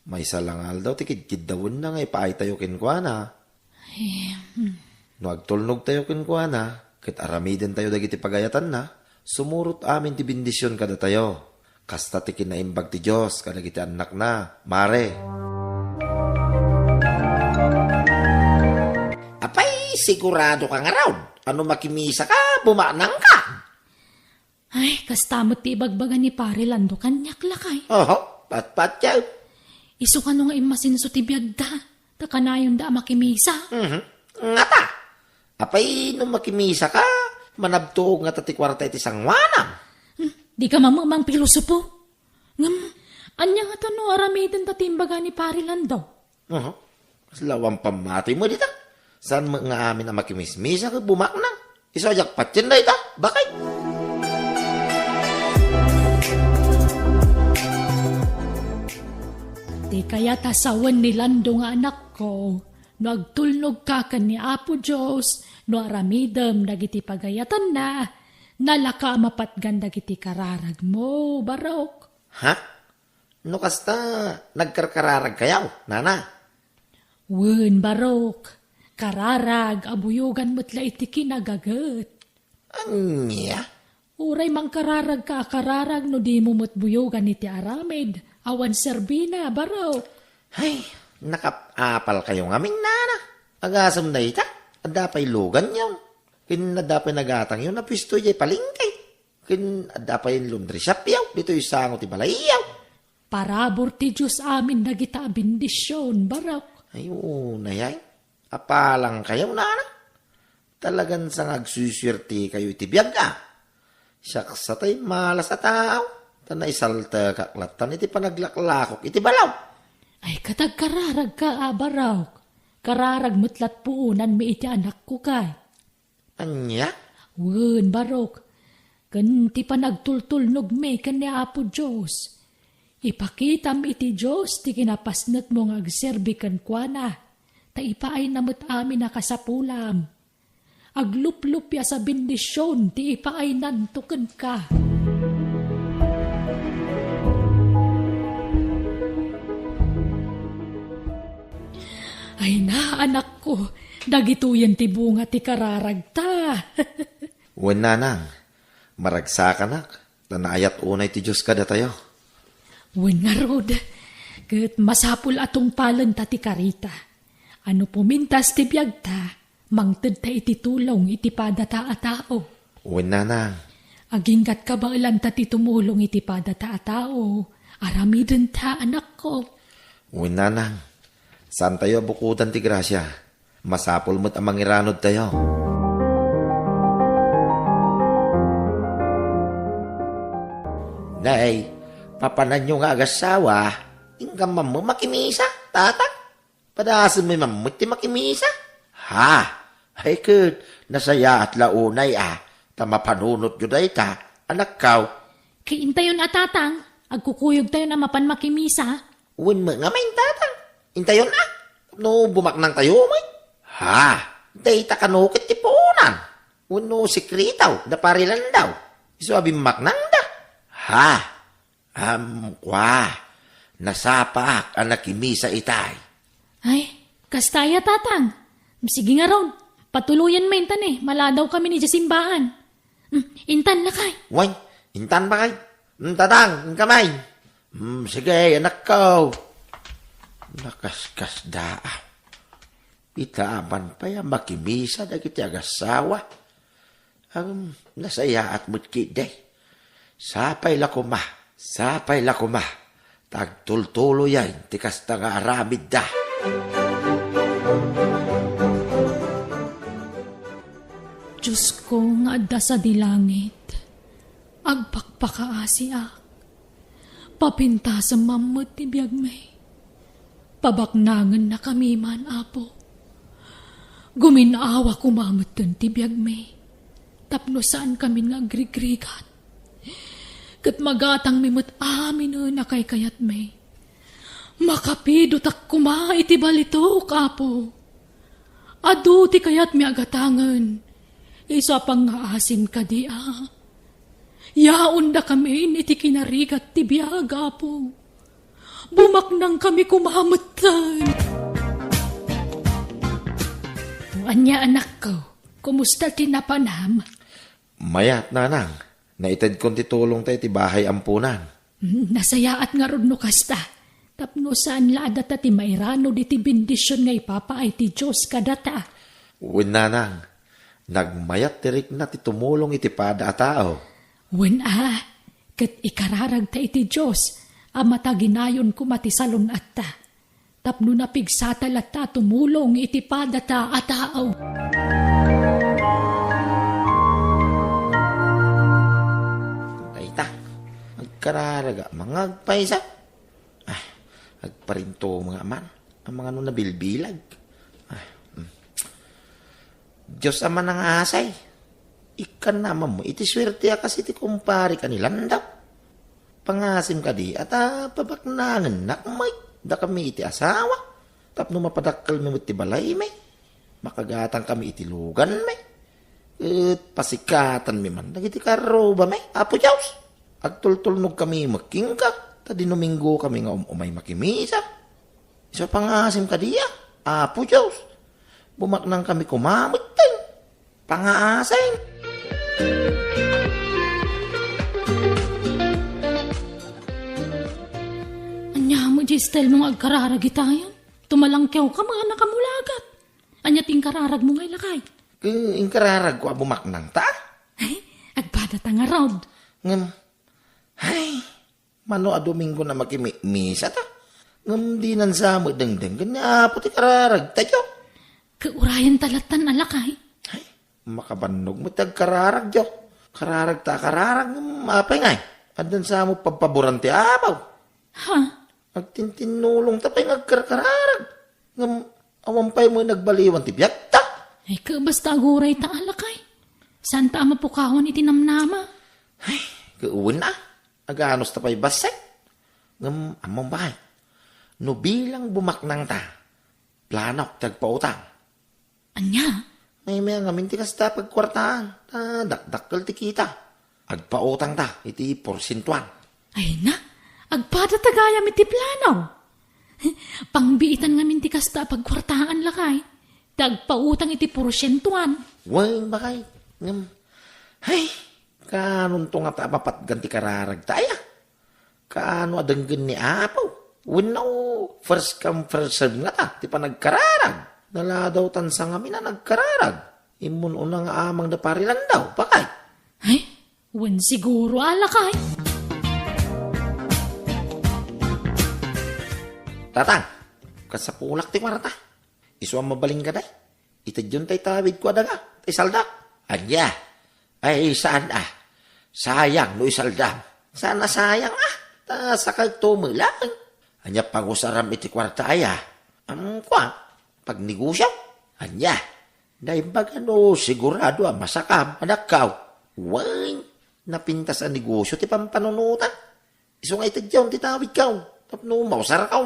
A: May salangal daw, tikid-kid dawon na nga ipaay tayo kinkwana. No agtulnog tayo kinkwana, kit aramiden tayo dagiti pagayatan na, sumurot amin ti bindisyon kada tayo. Kasta ti kinaimbag ti Diyos, kadagiti anak na, Mare. Apay, sigurado ka nga raw. Ano makimisa ka, bumanang ka.
B: Ay, kastamot ti ibagbagan ni pare lando kanyak lakay.
A: Oho, pat-pat yaw.
B: Isu ka nga imasinso ti biyag da. Takanayon da makimisa.
A: Nga ta. Apay, nung makimisa ka, manabtuog nga tati kwarta iti sangwanang.
B: Di ka mamamang pilosopo. Ngam, anya nga tano aramidin tatimbaga ni pare lando.
H: Lawang pamati mo dita. Saan mo nga amin na makimismisa ka bumaknang? Isajak patsin na ita. Bakit?
B: Di kaya tasawan ni Lando nga anak ko, no agtulnog ka ni Apo Diyos, no aramidem dagiti pagayatan na, nalaka mapatgan dagiti kararag mo, Barok.
H: Ha? No kasta nagkarkararag kayaw, nana?
B: Wen, Barok, kararag, abuyugan mo't la iti kinagagat.
H: Anya?
B: Uray mang kararag ka, kararag no di mo mo't buyugan iti aramid, awan serbina, Barok.
H: Ay, nakapapal kayo ng aming nana. Agasam na ita. Adapay lugan yun. Kin adapay nagatang yun. Napisto yay palingkay. Kin adapay yung laundry shop yaw. Dito yung sangot ibalay yaw.
B: Parabor ti Diyos amin nagita bendisyon, Barok.
H: Ayun na yan. Apalang kayo nana. Talagan sa ngagsuswerte kayo itibiyag ka. Siyaks sa tayo malas at tao. Tanay salta kaklatan iti panaglaklakok iti balaw.
B: Ay katag kararag ka, Barok. Kararag mutlat puunan mi iti anak ko kay.
H: Anya?
B: Wen, Barok. Kanti pa nagtultulnog me kan ni Apo Diyos. Ipakitam iti Diyos ti kinapasnet mo nga agserbi kan kwa na. Ta ipaay namot amin nakasapulam. Aglup-lup ya sa bendisyon ti ipaay nantuken ka. Ay na, anak ko, dagituyan ti bunga ti kararag ta.
H: Wen nanang. Maragsakan Tanayat unay ti Diyos kada tayo.
B: Wen nga rod, kat masapul atong palan ta ti karita. Ano pumintas ti biyag ta, mangted ta iti tulong iti padata a tao.
H: Wen nanang.
B: Aginggat ka ba ilan ta ti tumulong iti padata a tao, aramiden ta anak ko.
H: Wen nanang. Saan tayo bukutan ti grasya? Masapul mo't amang iranod tayo. Nay, papanan nyo nga agasawa, ingkam mo makimisa, tatak. Padasan mo mamut ti makimisa. Ha? Ay kud, nasaya at launay tamapanunot yun ay ta, anak kaw.
B: Kiintayon atatang, agkukuyog tayo na mapan makimisa.
H: Uwin mo nga main tatang. Intayon no bumaknang tayo may. Ha? Day takanukit ti punan. Uno sikritaw, da parilan daw. Iso abim maknang da. Ha? Kwa. Nasapaak ang nakimisa itay.
B: Ay, kastaya tatang. Sige nga ron, patuluyan mo intan maladaw kami ni Jasimbahan. Intan na kay.
H: Way, intan ba kay? Tatang, kamay. Sige, anak ko. Nakaskas daa. Itaaman pa ya makimisa dagiti agasawa. Ang nasaya at mutkiday. Sapay lakuma. Tagtultulo yan, tikas ta nga aramid da.
B: Diyos ko nga adda sa dilangit. Agpakpakaasi ak. Papinta sa mamut ti biyag may. Pabaknangan na kami man, Apo. Guminawa kumamot dun ti biyag may. Tapno saan kami nga agrigrigat. Kat magatang mimot amin na kay kayat may. Makapidot ak kuma iti balito, Apo. Adu ti kayat mi agatangan. Isa pang nga asin ka di Yaon da kami iti kinarigat ti biyag, Apo. Bumaknang kami kumamutan. Anya anak ko, kumusta tinapanam?
H: Mayat nanang, naitad kong titulong tayo ti bahay ampunan.
B: Nasayaat nga rod no kasta. Tapno saan laada ta ti mairano di ti bendisyon nga ipapaay ti Diyos kadata.
H: Wen nanang, nagmayat tirik na ti tumulong iti pada a tao.
B: Wen kat ikararag ta iti Diyos, amata ginayon ko matisalon at ta. Tapno na pigsatal at ta tumulong iti padata a tao.
H: Ay ta, magkararaga, mga agpaysa. Agparinto mga man, Ang mga ano nabilbilag. Diyos ama ng asay. Ikan naman mo, iti swerte kasi ti kumpari ka nilang daw. Pangasim ka di, at pabaknangan nakmay, da kami iti asawa. Tapno mapadakal mo iti balay may. Makagatang kami iti lugan may. At pasikatan mi man, nagiti karo ba may, apo Diyos. Agtultulnog kami making ka, ta dinuminggo kami nga umay makimisa. Isa pangasim ka di, apo Diyos. Bumaknang kami kumamit tayo. Pangaasay.
B: Anya mo, Gistel, mong agkararag itayan. Tumalangkyaw ka mga nakamulagat. Anya ting kararag mo ngay lakay.
H: Ingkararag ko bumaknang ta.
B: Ay, agpada ta nga round.
H: Ngam, ay, mano a Domingo na makimisa ta. Ngam di nan sa mo dengdeng, ganya pati kararag tayo.
B: Kaurayan talatan alakay.
H: Ay, makabanog mo tagkararag jo. Kararag ta, kararag, mapay ngay. Adan sa mo pagpaborante abaw.
B: Ha?
H: Agtintinulong tapay ngagkararag. Ngam, awampay mo nagbaliwan tibyak ta.
B: Ay, basta aguray ta alakay. Saan ta mapukawan iti namnama?
H: Ay, kauwan na. Aganos tapay basay. Ngam, among bahay. No bilang bumaknang ta, planok tagpautang.
B: Anya?
H: May nga minti kas ta pagkwartaan. Dakdakkel ti kita. Agpautang ta, iti porsintuan.
B: Ay na, agpada tagayam iti planaw. Pangbiitan nga minti kasta pagkwartaan lakay. Dagpautang iti porsyentuan.
H: Way, bakay. Ngam, ay, kanon to nga ta papat ganti kararag taya. Kaano adanggan ni Apo. Winaw, first come, first serve nga ta. Ti pa nagkararag. Nala daw tansa nga na nagkararag. Imun unang amang da parilan daw, bakay.
B: Ay, wen siguro alakay.
H: Tatang, kasapulak ti kwarta. Isu ang mabaling ka day. Itadyon tay tawid ko adaga. Tay saldak. Anya. Ay, saan sayang no isaldam. Sana sayang Ta sakag tumulang. Anya pangusaram iti kwarta aya. Kwa, pag negosyo. Anya. Dahil no sigurado masakam. Anak kaw. Way, napintas ang negosyo ti pampanunutan. Isu nga itadyon ti tawid kaw. Tapno mausar kaw.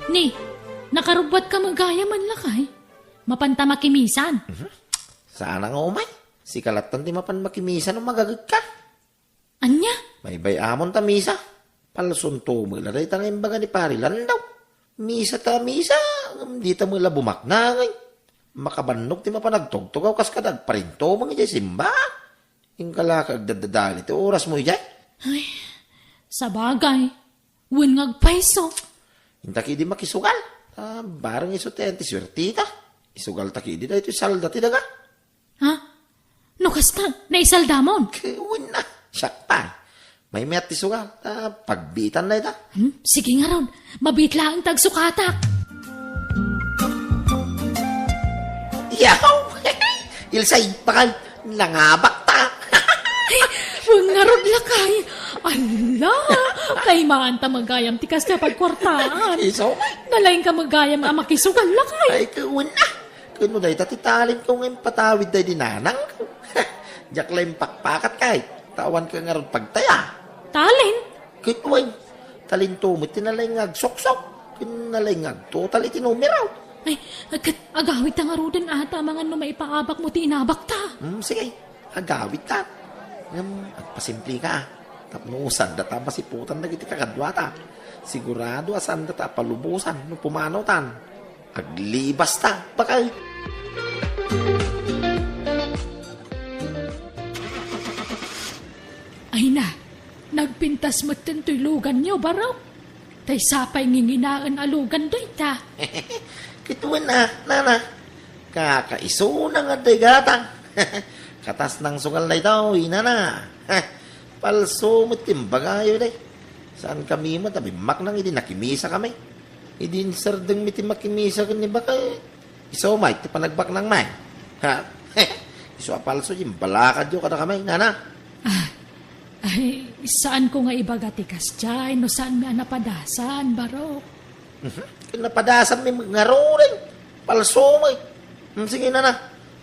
B: Ni, nakarubat ka magaya man lakay. Mapanta makimisan.
H: Sana nga umay. Si kalatan ti mapan makimisa no magagag ka.
B: Anya?
H: May bayamon ta misa. Palsunto mo ilaray ta ngayon baga ni parilan daw. Misa ta misa. Di ta mo ila bumaknangay. Makabanog ti mapanagtugtugaw kas kadag parinto mga ijay simba. Yung kalakag dadadali ti oras mo ijay.
B: Ay, sa bagay. Wen ngagpaiso.
H: Hintaki di makisugal. Barang iso ti antiswertita. Isugal taki di da ito salda ti daga.
B: Ha? No kasta, naisaldamon.
H: Kiwin na. Siyak pa. May met ti sugal. Pagbitan na ita.
B: Sige nga ron, mabitla ang tagsukatak.
H: Yaw! Ilsay pakal. Nangabak ta.
B: Huwag nga ron lakay. Ala, kay maanta magayam tikas na pagkwartaan.
H: Iso?
B: Nalaing ka magayam ang makisugal lakay.
H: Ay, kiwin na. Kuno day tatitalin ko ngayon patawid day dinanang ko. Diyak lang pakpakat kay. Tawan ka nga ron pagtaya.
B: Talin?
H: Kitway. Talintumit tinalay ngagsoksok. Tinalay ngagtotal itinumiraw.
B: Ay, agawit ang arudan ata mga no maipaabak mo tinabak ta.
H: Sige, agawit ta. Agpasimpli ka. Tapnusan data masiputan na giti kakadwata. Sigurado asan data palubusan no pumanaw tan. Aglibas ta, bakal.
B: Ay na, nagpintas mo tulugan niyo baraw. Tay sapay nginginaan alugan doy ta.
H: Kituan na, nana. Kakaiso na nga gatang. Katas ng sungal na ito, inana. Palso mo timbagayo day. Saan kami mo, tabi mak nang hindi nakimisa kami. Idin sardeng miti makimisa ka ni baka Iso may, ti panagbak ng may. Ha? Iso apalso yung balakad yung kada kamay, nana.
B: Ay, saan ko nga ibagatikas dyan? No saan may anapadasan, Barok?
H: Kung napadasan may ngaruring. Palso may. Sige, nana.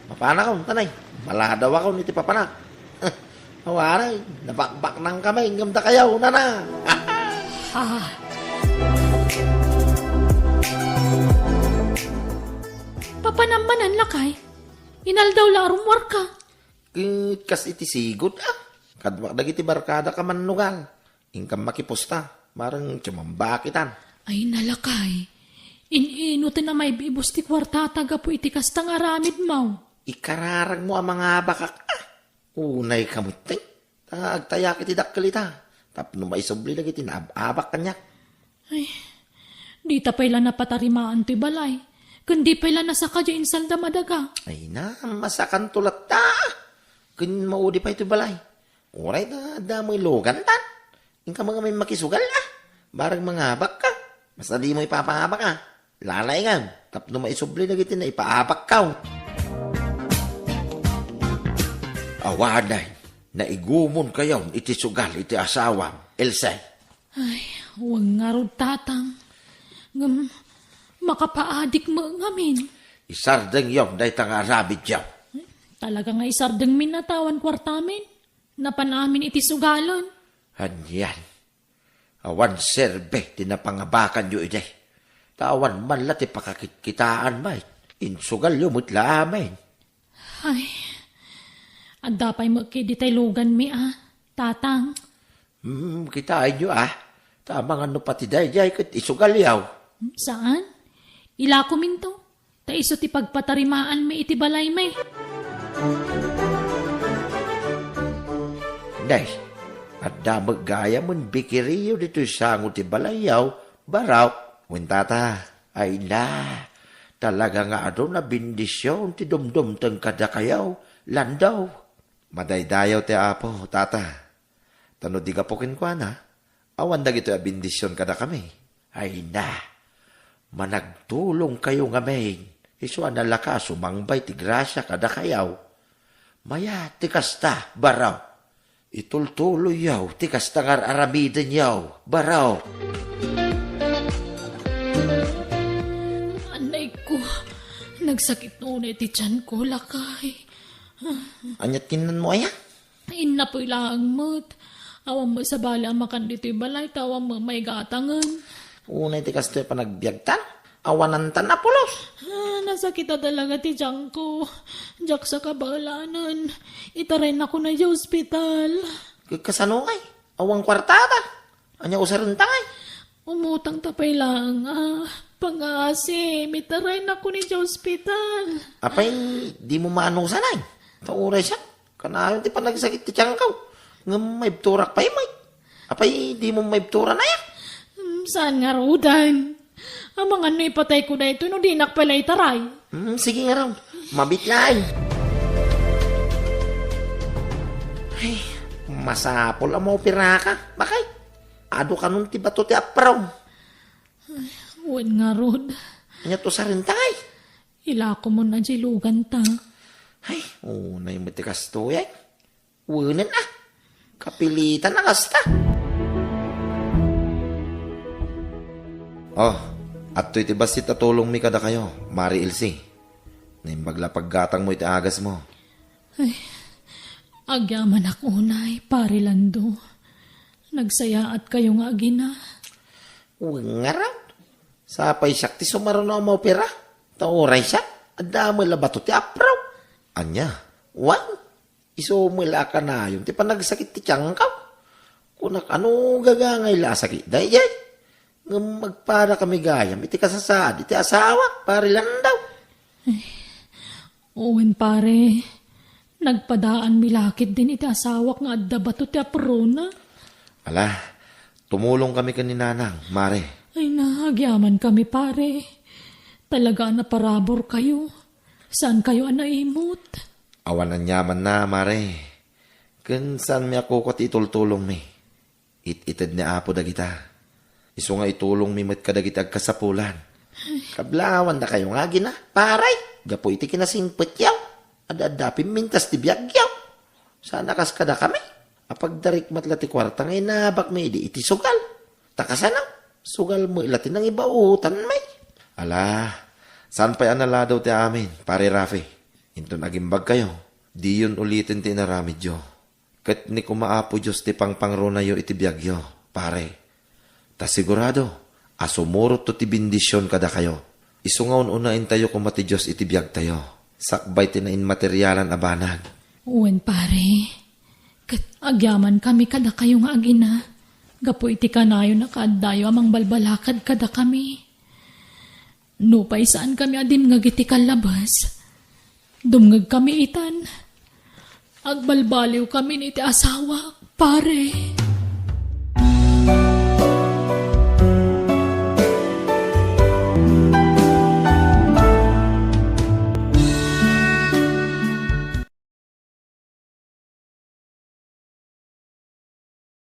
H: Mapana ko, tanay. Maladaw ako niti papana. Hawaray, nabakbak ng kamay, ngamda kayaw, nana.
B: Ha? Papanamanan lakay. Inaldaw la arumwar ka.
H: Kas iti sigod, Kadwak dagiti barkada ka manugal. Ingkam makipusta. Marang tsumambakitan.
B: Ay nalakay. Ininutin na may bibos ti kwarta taga po iti kastang aramid mau.
H: Ikararag mo ang mga bakak. Unay kamuting. Agtayak iti dakkalita. Tapno maisubli lagi tinababak kanya.
B: Ay, di ta pala napatarimaan ti balay. Kundi pala nasa kadya insalda madaga.
H: Ay na, masakan tulat ta. Kun maudi pa ito balay. Oray na, damoy logan tan. Ingka mga may makisugal Barang mga abak ka. Basta di mo ipapahabak Lalay nga. Tapno maisubli lagi na ipaabak ka. Awaday. Naigumon kayo iti sugal iti asawang Elsay.
B: Ay, huwag nga rod tatang. Makapaadik mo ngamin.
H: Isardeng yun, dahi tanga rabid yaw.
B: Talaga nga isardeng minatawan kwartamin. Napanamin iti sugalon.
H: Hanyan. Awan serbe, tinapangabakan yu ide. Tawan man lati pakakitkitaan may. Insugal yu mutla amin.
B: Ay, at dapay mo kiditay lugan mi tatang.
H: Kitain yu Tamang ano pati dayjay kat isugal yaw.
B: Saan? Ila ko minto. Ta iso ti pagpatarimaan mi iti balay may.
H: Day, at damag gaya mon bikiriyo dito sango ti balayaw, baraw, wintata, ay na, talaga nga ado na bindisyon ti dumdum teng kada kayaw, landaw. Madaydayaw ti apo, tata. Tano di kapukin ko awan dagito a bindisyon kada kami. Ay na, managtulong kayo nga main, iso analaka sumangbay ti grasya kada kayaw. Maya ti kasta, baraw. Itultuloy yaw, tikas tangar aramiden yaw, baraw.
B: Anay ko, nagsakit noon iti tiyan ko, lakay.
H: Anyat kinan mo aya?
B: Ay, napoy lang mo't. Awang mo sa bala makan dito balay, tawang mo may gatangan.
H: Unay tikas to'y panagbiagtan, awanan na pulos.
B: Nasakit na talaga ti tiyan ko. Diyak sa kabalanan. Itarin ako na yung ospital.
H: Kasano ay? Awang kwartada. Anya usaran tangay.
B: Umutang tapay lang. Pangasi, mitaray na ko ni sa ospital.
H: Apay, di mo maanong sanay. Tauray siya. Kanayon ti panagsakit ti tiyang kaw. Nga may turak pa may. Apay, di mo may tura na yan.
B: Saan nga rudan? Ang mga ano ipatay ko na ito, no di nakpala itaray.
H: Sige nga raw. Mabitlay. Ay, masapol ang mo piraka. Bakay? Ado ka nun ti bato ti apraw.
B: Uwan nga rod.
H: Anya to sa rintay.
B: Ila ko mo na jilugan ta.
H: Ay, unay mo ti kasto yan. Uwanan Kapilitan na kasta. Oh, at to'y ti basit atulong mi kada kayo, Mari Ilse. Nimbagla paggatang mo iti agas mo.
B: Agyaman ako unay, pare lando. Nagsayaat kayo nga agina.
H: Nga sapay siya ti sumaron na maupira. Tauray siya, adamay labato ti apraw. Anya, wan, isumula ka na yung ti panagsakit ti tiyang kaw. Kunak ano gagangay la sakit, dayay. Nga magpara kami gayam, iti kasasad, iti asawa, pare lang daw.
B: Owen pare, nagpadaan milakit din iti asawak nga adda bato ti aprona.
H: Ala, tumulong kami kaninanang, Mare.
B: Ay nahagyaman kami pare. Talaga na parabor kayo. Saan kayo anaimot?
H: Awanan yaman na, Mare. Kan saan mi ako kat itultulong mi. Ititid ni Apo dagita. Iso nga itulong mi mat kadagitag kasapulan. Kablawan na kayo nga gina, paray. Gapo iti kinasingpet yaw. Adadapin mintas ti biyag yaw. Sana kas kada kami. Apag darik matlati kwarta ngay nabak may iti sugal. Takasanaw, sugal mo ilati ng ibautan may. Ala, saan pa yan nala daw ti amin, pare Rafi? Into nagimbag kayo. Di yun ulitin ti naramid yo. Kat ni kumaapo Diyos ti pangpangro na yo iti biyag yo, pare. Ta sigurado, asumurot to ti bindisyon kada kayo. Isungaon unain tayo kumati Diyos iti biyag tayo. Sakbay tinain materialan abanag.
B: Uwan pare, kat agyaman kami kada kayo nga agina. Gapo iti kanayo na kaadayo amang balbalakad kada kami. Nupay saan kami adim ngagiti kalabas. Dumngag kami itan. Agbalbaliw kami ni iti asawa, pare.